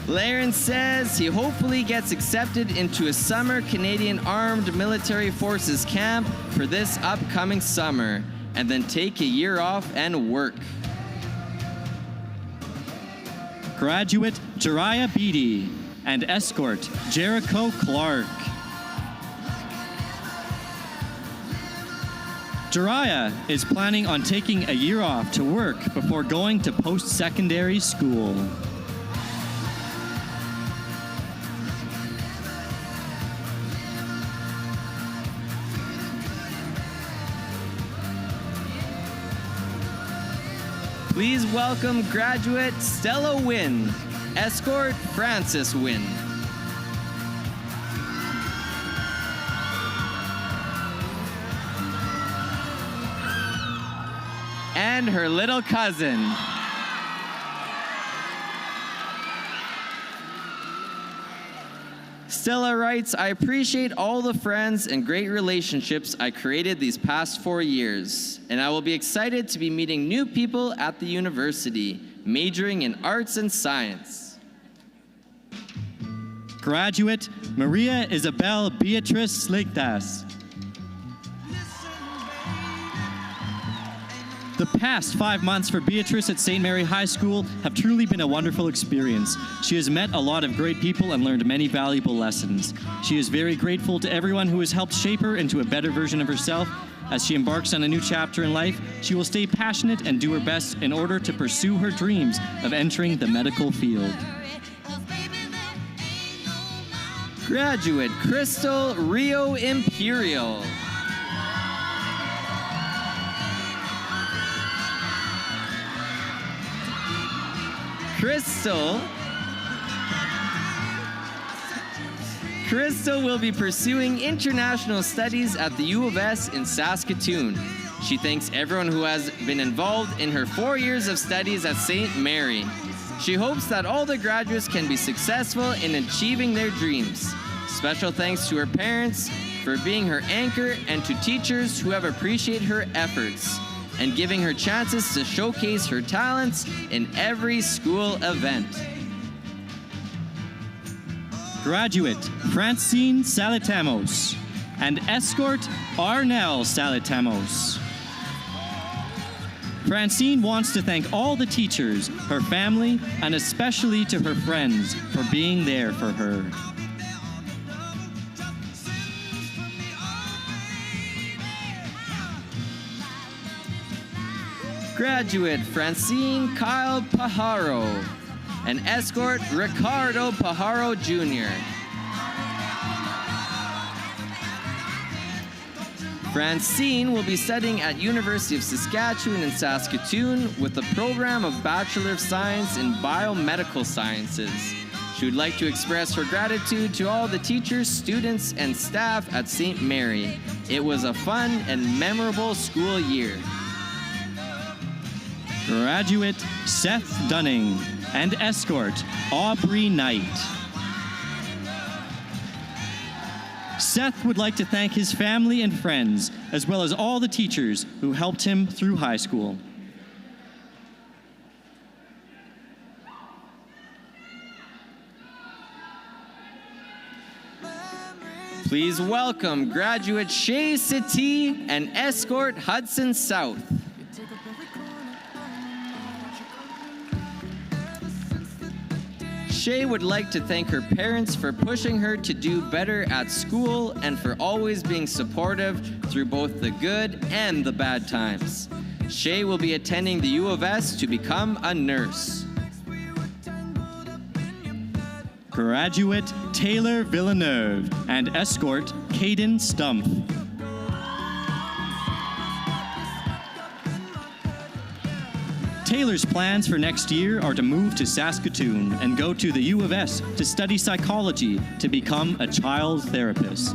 Laren says he hopefully gets accepted into a summer Canadian Armed Military Forces camp for this upcoming summer, and then take a year off and work. Graduate Jariah Beatty and escort Jericho Clark. Jariah is planning on taking a year off to work before going to post-secondary school. Please welcome graduate Stella Wynn, escort Francis Wynn. And her little cousin. Stella writes, I appreciate all the friends and great relationships I created these past 4 years, and I will be excited to be meeting new people at the university, majoring in arts and science. Graduate Maria Isabel Beatrice Sligtas. The past 5 months for Beatrice at St. Mary High School have truly been a wonderful experience. She has met a lot of great people and learned many valuable lessons. She is very grateful to everyone who has helped shape her into a better version of herself. As she embarks on a new chapter in life, she will stay passionate and do her best in order to pursue her dreams of entering the medical field. Graduate Crystal Rio Imperial. Crystal will be pursuing international studies at the U of S in Saskatoon. She thanks everyone who has been involved in her 4 years of studies at St. Mary. She hopes that all the graduates can be successful in achieving their dreams. Special thanks to her parents for being her anchor and to teachers who have appreciated her efforts and giving her chances to showcase her talents in every school event. Graduate Francine Salatamos and escort Arnell Salatamos. Francine wants to thank all the teachers, her family, and especially to her friends for being there for her. Graduate Francine Kyle Pajaro and escort Ricardo Pajaro Jr. Francine will be studying at University of Saskatchewan in Saskatoon with a program of Bachelor of Science in Biomedical Sciences. She would like to express her gratitude to all the teachers, students, and staff at St. Mary. It was a fun and memorable school year. Graduate Seth Dunning and escort Aubrey Knight. Seth would like to thank his family and friends, as well as all the teachers who helped him through high school. Please welcome graduate Shay Sati and escort Hudson South. Shay would like to thank her parents for pushing her to do better at school and for always being supportive through both the good and the bad times. Shay will be attending the U of S to become a nurse. Graduate Taylor Villeneuve and escort Caden Stump. Taylor's plans for next year are to move to Saskatoon and go to the U of S to study psychology to become a child therapist.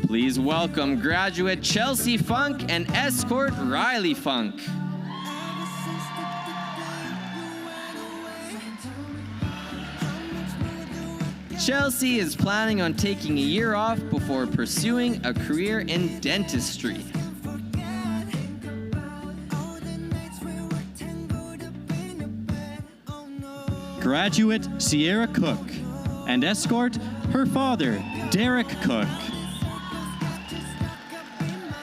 Please welcome graduate Chelsea Funk and escort Riley Funk. Chelsea is planning on taking a year off before pursuing a career in dentistry. Graduate Sierra Cook and escort her father, Derek Cook.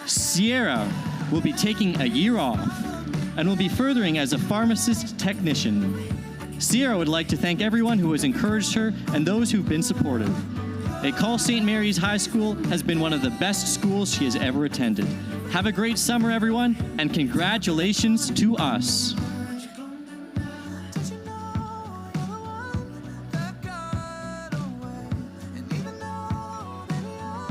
Sierra will be taking a year off and will be furthering as a pharmacist technician. Sierra would like to thank everyone who has encouraged her and those who've been supportive. École St. Mary's High School has been one of the best schools she has ever attended. Have a great summer, everyone, and congratulations to us.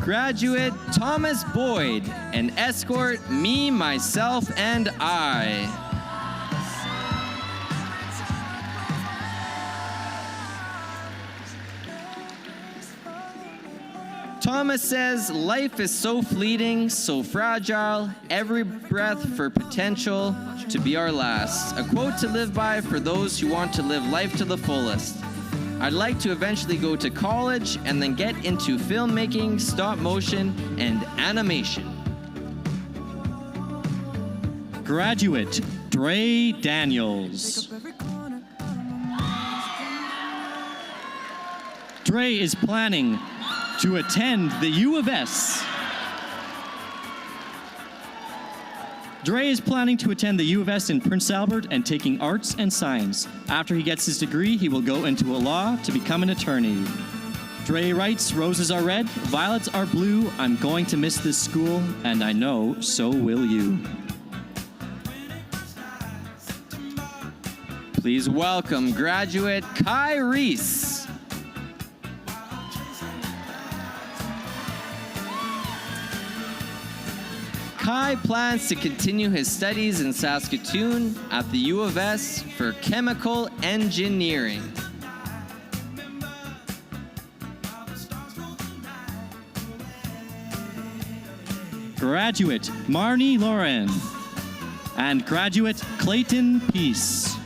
Graduate Thomas Boyd and escort me, myself, and I. Thomas says, life is so fleeting, so fragile, every breath for potential to be our last. A quote to live by for those who want to live life to the fullest. I'd like to eventually go to college and then get into filmmaking, stop motion, and animation. Graduate Dre Daniels. Dre is planning to attend the U of S. Dre is planning to attend the U of S in Prince Albert and taking arts and science. After he gets his degree, he will go into a law to become an attorney. Dre writes, roses are red, violets are blue. I'm going to miss this school, and I know so will you. Please welcome graduate Kai Reese. Kai plans to continue his studies in Saskatoon at the U of S for chemical engineering. Graduate Marnie Lauren and graduate Clayton Peace.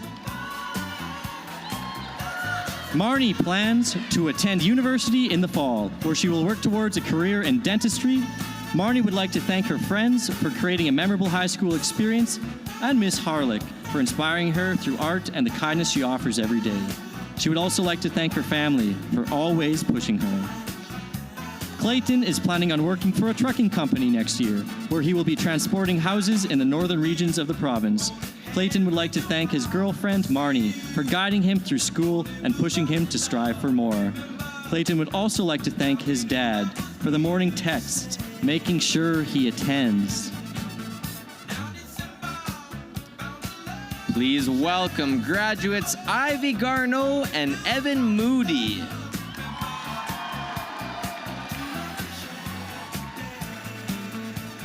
Marnie plans to attend university in the fall, where she will work towards a career in dentistry. Marnie would like to thank her friends for creating a memorable high school experience and Miss Harlick for inspiring her through art and the kindness she offers every day. She would also like to thank her family for always pushing her. Clayton is planning on working for a trucking company next year, where he will be transporting houses in the northern regions of the province. Clayton would like to thank his girlfriend, Marnie, for guiding him through school and pushing him to strive for more. Clayton would also like to thank his dad for the morning texts, making sure he attends. Please welcome graduates Ivy Garneau and Evan Moody.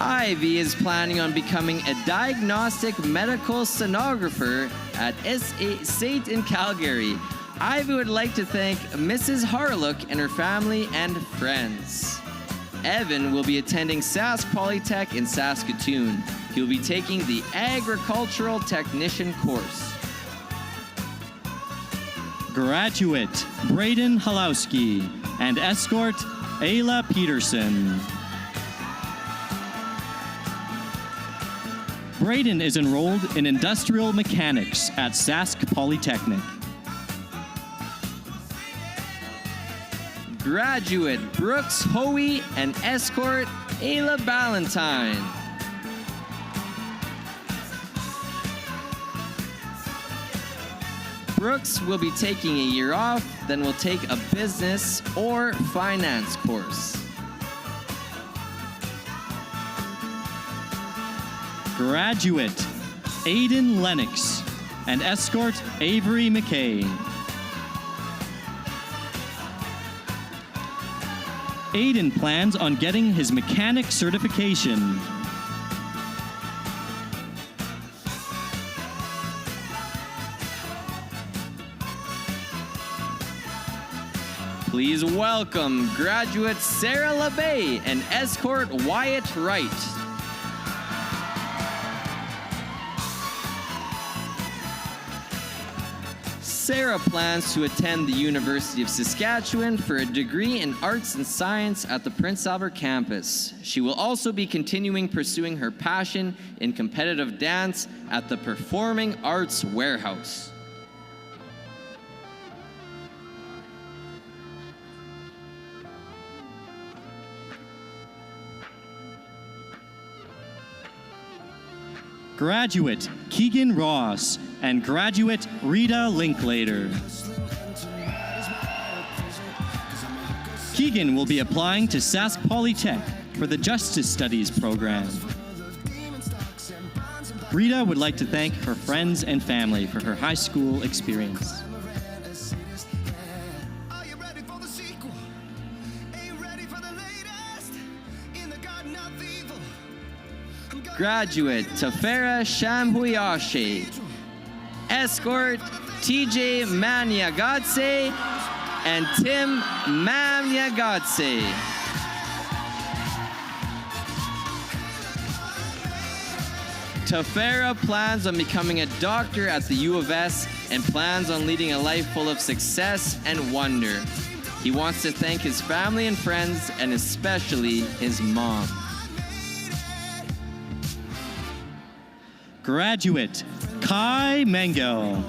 Ivy is planning on becoming a diagnostic medical sonographer at SAIT in Calgary. Ivy would like to thank Mrs. Harlock and her family and friends. Evan will be attending Sask Polytech in Saskatoon. He will be taking the agricultural technician course. Graduate Braden Halowski and escort Ayla Peterson. Braden is enrolled in industrial mechanics at Sask Polytechnic. Graduate Brooks Hoey and escort Ayla Ballantyne. Brooks will be taking a year off, then will take a business or finance course. Graduate Aiden Lennox and escort Avery McKay. Aiden plans on getting his mechanic certification. Please welcome graduate Sarah LeBay and escort Wyatt Wright. Sarah plans to attend the University of Saskatchewan for a degree in Arts and Science at the Prince Albert campus. She will also be continuing pursuing her passion in competitive dance at the Performing Arts Warehouse. Graduate Keegan Ross and graduate Rita Linklater. Keegan will be applying to Sask Polytech for the Justice Studies program. Rita would like to thank her friends and family for her high school experience. Are you ready for the sequel? Ain't ready for the latest in the garden of evil. Graduate Tafera Shamhuyashi. Escort TJ Maniagadse and Tim Maniagadse. Tafera plans on becoming a doctor at the U of S and plans on leading a life full of success and wonder. He wants to thank his family and friends and especially his mom. Graduate Kai Mango.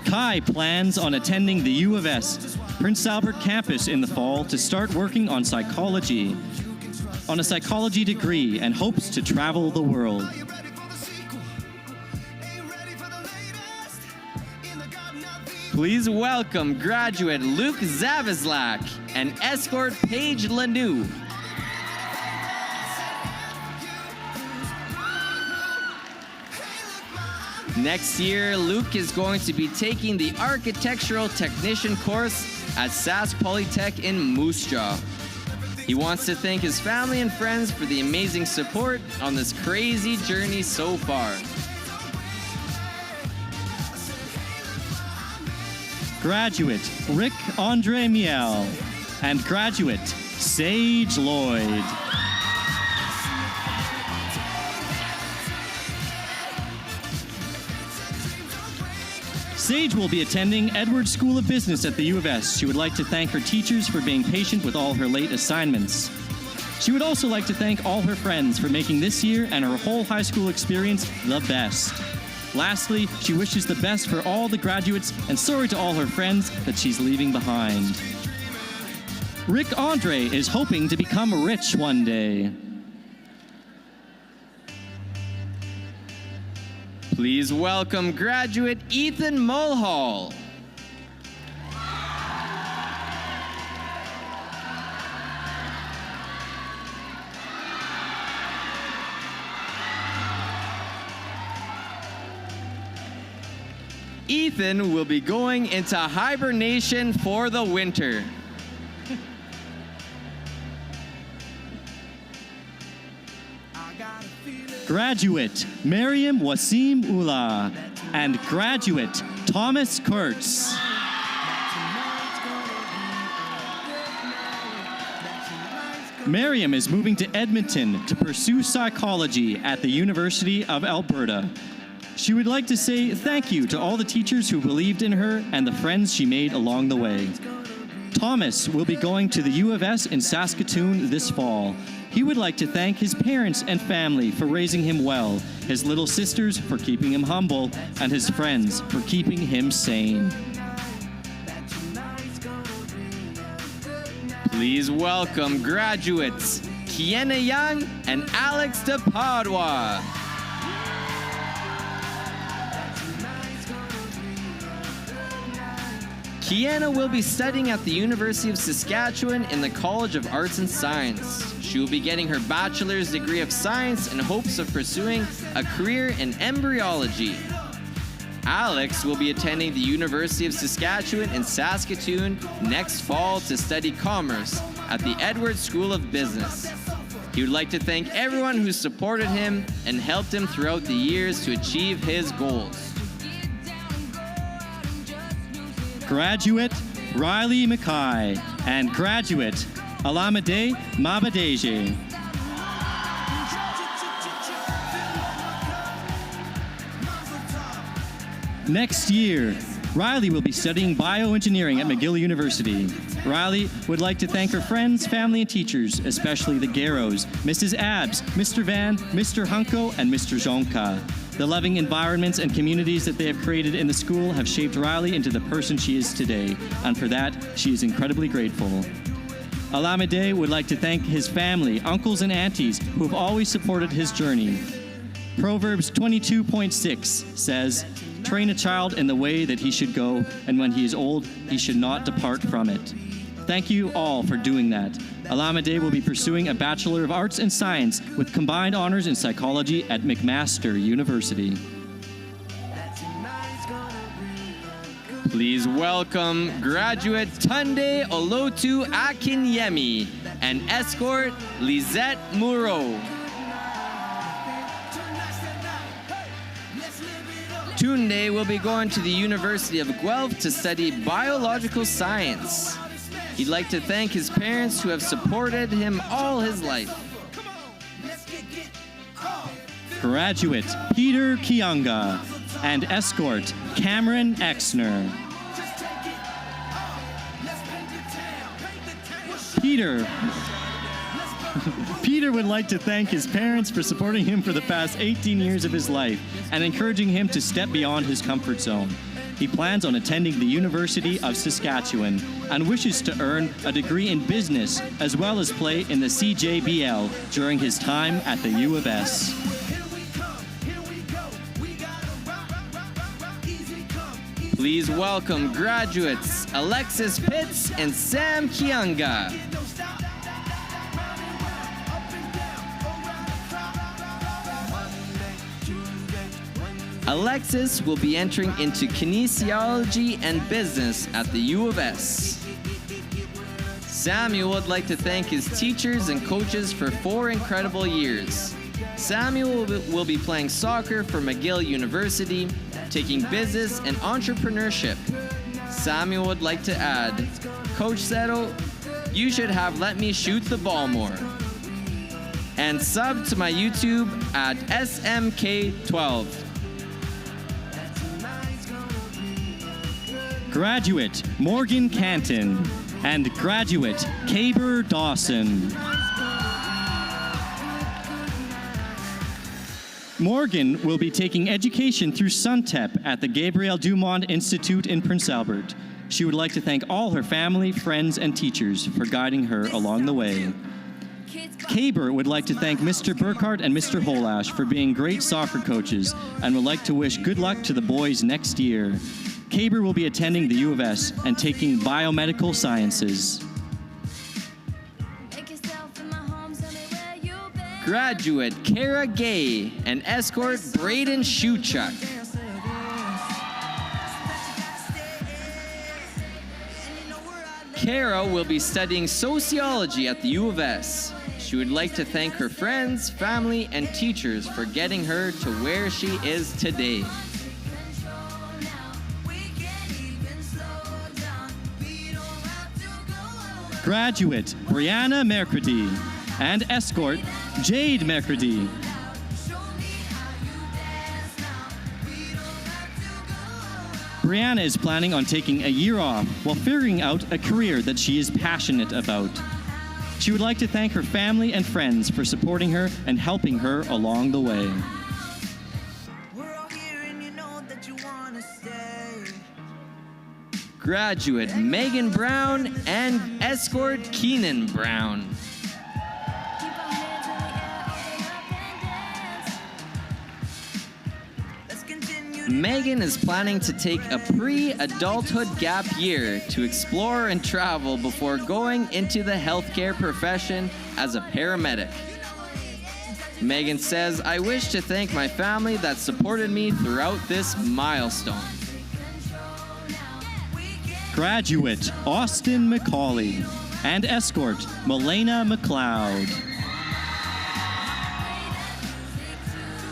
Kai plans on attending the U of S Prince Albert campus in the fall to start working on a psychology degree and hopes to travel the world. Please welcome graduate Luke Zavislak and escort Paige Lanu. Next year, Luke is going to be taking the Architectural Technician course at Sask Polytech in Moose Jaw. He wants to thank his family and friends for the amazing support on this crazy journey so far. Graduate Rick Andre Miel and graduate Sage Lloyd. Sage will be attending Edwards School of Business at the U of S. She would like to thank her teachers for being patient with all her late assignments. She would also like to thank all her friends for making this year and her whole high school experience the best. Lastly, she wishes the best for all the graduates and sorry to all her friends that she's leaving behind. Rick Andre is hoping to become rich one day. Please welcome graduate Ethan Mulhall. Ethan will be going into hibernation for the winter. Graduate Miriam Wasim Ullah and graduate Thomas Kurtz. Miriam is moving to Edmonton to pursue psychology at the University of Alberta. She would like to say thank you to all the teachers who believed in her and the friends she made along the way. Thomas will be going to the U of S in Saskatoon this fall. He would like to thank his parents and family for raising him well, his little sisters for keeping him humble, and his friends for keeping him sane. Please welcome graduates Kiena Young and Alex DePadua. Kiana will be studying at the University of Saskatchewan in the College of Arts and Science. She will be getting her bachelor's degree of science in hopes of pursuing a career in embryology. Alex will be attending the University of Saskatchewan in Saskatoon next fall to study commerce at the Edwards School of Business. He would like to thank everyone who supported him and helped him throughout the years to achieve his goals. Graduate Riley Mackay and graduate Alamade Mabadeje. Next year, Riley will be studying bioengineering at McGill University. Riley would like to thank her friends, family, and teachers, especially the Garrows, Mrs. Abs, Mr. Van, Mr. Hunko, and Mr. Jonka. The loving environments and communities that they have created in the school have shaped Riley into the person she is today, and for that, she is incredibly grateful. Alamede would like to thank his family, uncles and aunties, who have always supported his journey. Proverbs 22.6 says, "Train a child in the way that he should go, and when he is old, he should not depart from it." Thank you all for doing that. Alamede will be pursuing a Bachelor of Arts in Science with combined honors in psychology at McMaster University. Please welcome graduate Tunde Olotu Akinyemi and escort Lisette Muro. Tunde will be going to the University of Guelph to study biological science. He'd like to thank his parents who have supported him all his life. Graduate Peter Kianga and escort Cameron Exner. Peter would like to thank his parents for supporting him for the past 18 years of his life and encouraging him to step beyond his comfort zone. He plans on attending the University of Saskatchewan and wishes to earn a degree in business as well as play in the CJBL during his time at the U of S. Please welcome graduates Alexis Pitts and Sam Kianga. Alexis will be entering into kinesiology and business at the U of S. Samuel would like to thank his teachers and coaches for 4 incredible years. Samuel will be playing soccer for McGill University, taking business and entrepreneurship. Samuel would like to add, Coach Settle, you should have let me shoot the ball more. And sub to my YouTube at SMK12. Graduate Morgan Canton and graduate Caber Dawson. Morgan will be taking education through SUNTEP at the Gabriel Dumont Institute in Prince Albert. She would like to thank all her family, friends, and teachers for guiding her along the way. Caber would like to thank Mr. Burkhart and Mr. Holash for being great soccer coaches and would like to wish good luck to the boys next year. Caber will be attending the U of S and taking biomedical sciences. Graduate Kara Gay and escort Braden Shuchuk. Kara will be studying sociology at the U of S. She would like to thank her friends, family, and teachers for getting her to where she is today. Graduate Brianna Mercredi and escort Jade Mercredi. Brianna is planning on taking a year off while figuring out a career that she is passionate about. She would like to thank her family and friends for supporting her and helping her along the way. Graduate Megan Brown and escort Keenan Brown. Megan is planning to take a pre-adulthood gap year to explore and travel before going into the healthcare profession as a paramedic. Megan says, I wish to thank my family that supported me throughout this milestone. Graduate Austin McCauley and escort Melena McLeod.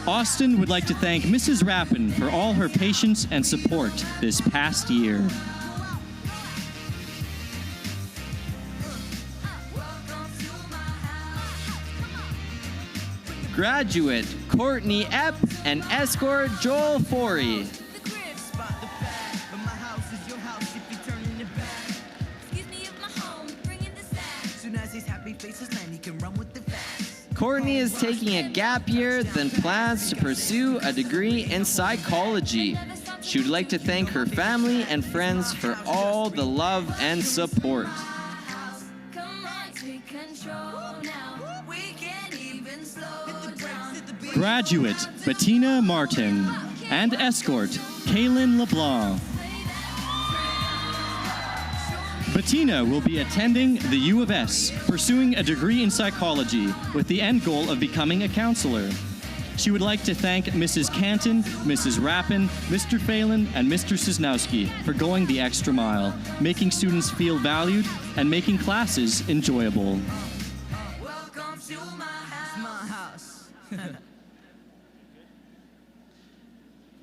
Austin would like to thank Mrs. Rappin for all her patience and support this past year. Graduate Courtney Epp and escort Joel Forey. Courtney is taking a gap year, then plans to pursue a degree in psychology. She would like to thank her family and friends for all the love and support. Graduate Bettina Martin and escort Kaylin LeBlanc. Bettina will be attending the U of S, pursuing a degree in psychology with the end goal of becoming a counselor. She would like to thank Mrs. Canton, Mrs. Rappin, Mr. Phelan, and Mr. Cisnowski for going the extra mile, making students feel valued and making classes enjoyable. Welcome to my house.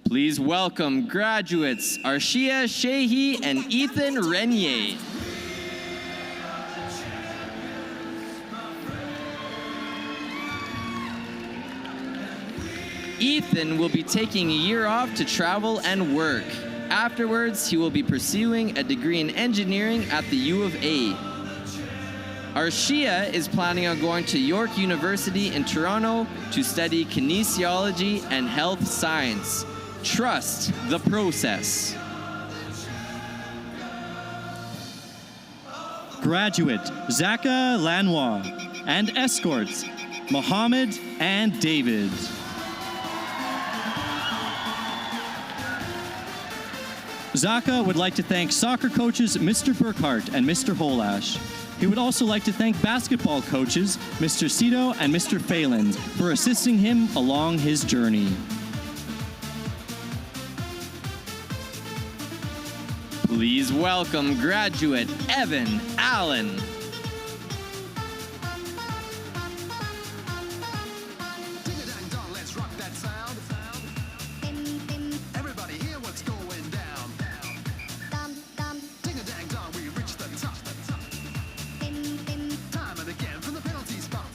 Please welcome graduates Arshia Shehi and Ethan Renier. Ethan will be taking a year off to travel and work. Afterwards, he will be pursuing a degree in engineering at the U of A. Arshia is planning on going to York University in Toronto to study kinesiology and health science. Trust the process. Graduate Zaka Lanois and escorts Mohammed and David. Zaka would like to thank soccer coaches Mr. Burkhart and Mr. Holash. He would also like to thank basketball coaches Mr. Cito and Mr. Phelan for assisting him along his journey. Please welcome graduate Evan Allen. Let's rock that sound. Everybody hear what's going down. Ding-a-dang-dong, we reach the top. Time and again from the penalty spot.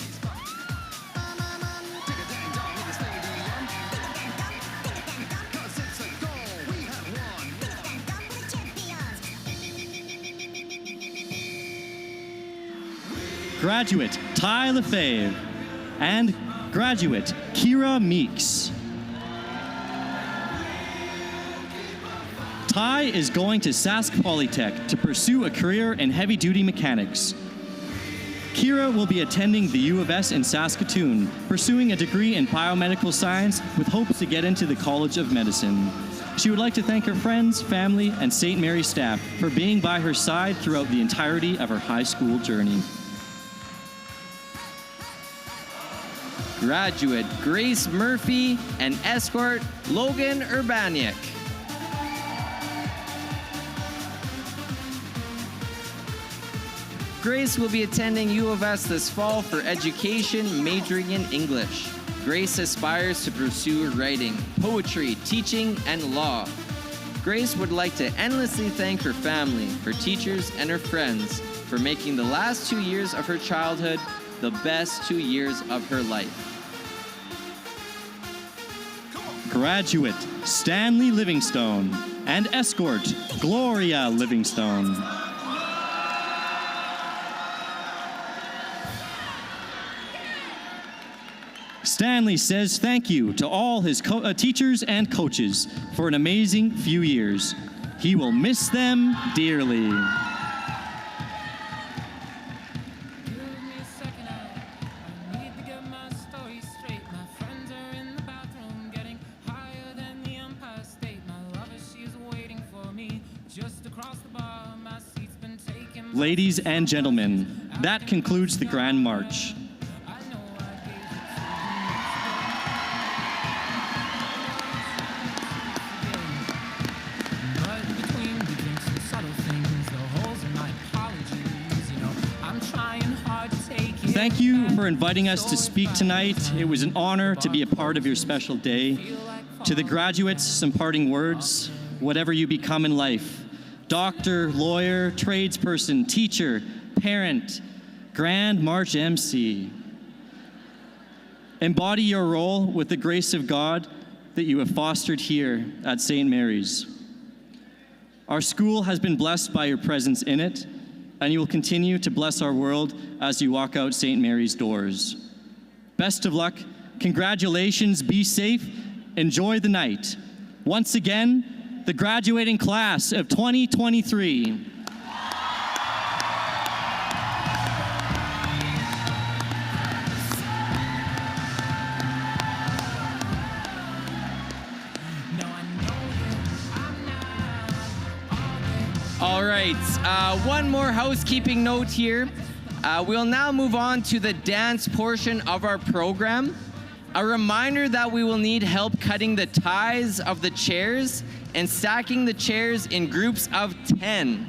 Ding-a-dang-dong in the stadium. 'Cause it's a goal we have won. Graduate Ty Lefebvre and graduate Kira Meeks. Ty is going to Sask Polytech to pursue a career in heavy-duty mechanics. Kira will be attending the U of S in Saskatoon, pursuing a degree in biomedical science with hopes to get into the College of Medicine. She would like to thank her friends, family, and St. Mary's staff for being by her side throughout the entirety of her high school journey. Graduate Grace Murphy and escort Logan Urbaniak. Grace will be attending U of S this fall for education, majoring in English. Grace aspires to pursue writing, poetry, teaching, and law. Grace would like to endlessly thank her family, her teachers, and her friends for making the last 2 years of her childhood the best 2 years of her life. Graduate Stanley Livingstone and escort Gloria Livingstone. Stanley says thank you to all his teachers and coaches for an amazing few years. He will miss them dearly. Ladies and gentlemen, that concludes the Grand March. Thank you for inviting us to speak tonight. It was an honor to be a part of your special day. To the graduates, some parting words. Whatever you become in life, doctor, lawyer, tradesperson, teacher, parent, Grand March MC, embody your role with the grace of God that you have fostered here at St. Mary's. Our school has been blessed by your presence in it, and you will continue to bless our world as you walk out St. Mary's doors. Best of luck, congratulations, be safe, enjoy the night. Once again, the graduating class of 2023. All right, one more housekeeping note here. We'll now move on to the dance portion of our program. A reminder that we will need help cutting the ties of the chairs and stacking the chairs in groups of 10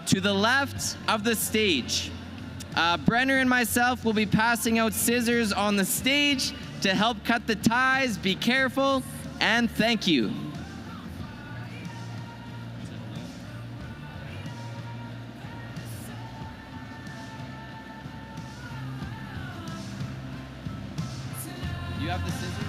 to the left of the stage. Brenner and myself will be passing out scissors on the stage to help cut the ties. Be careful, and thank you. You have the scissors?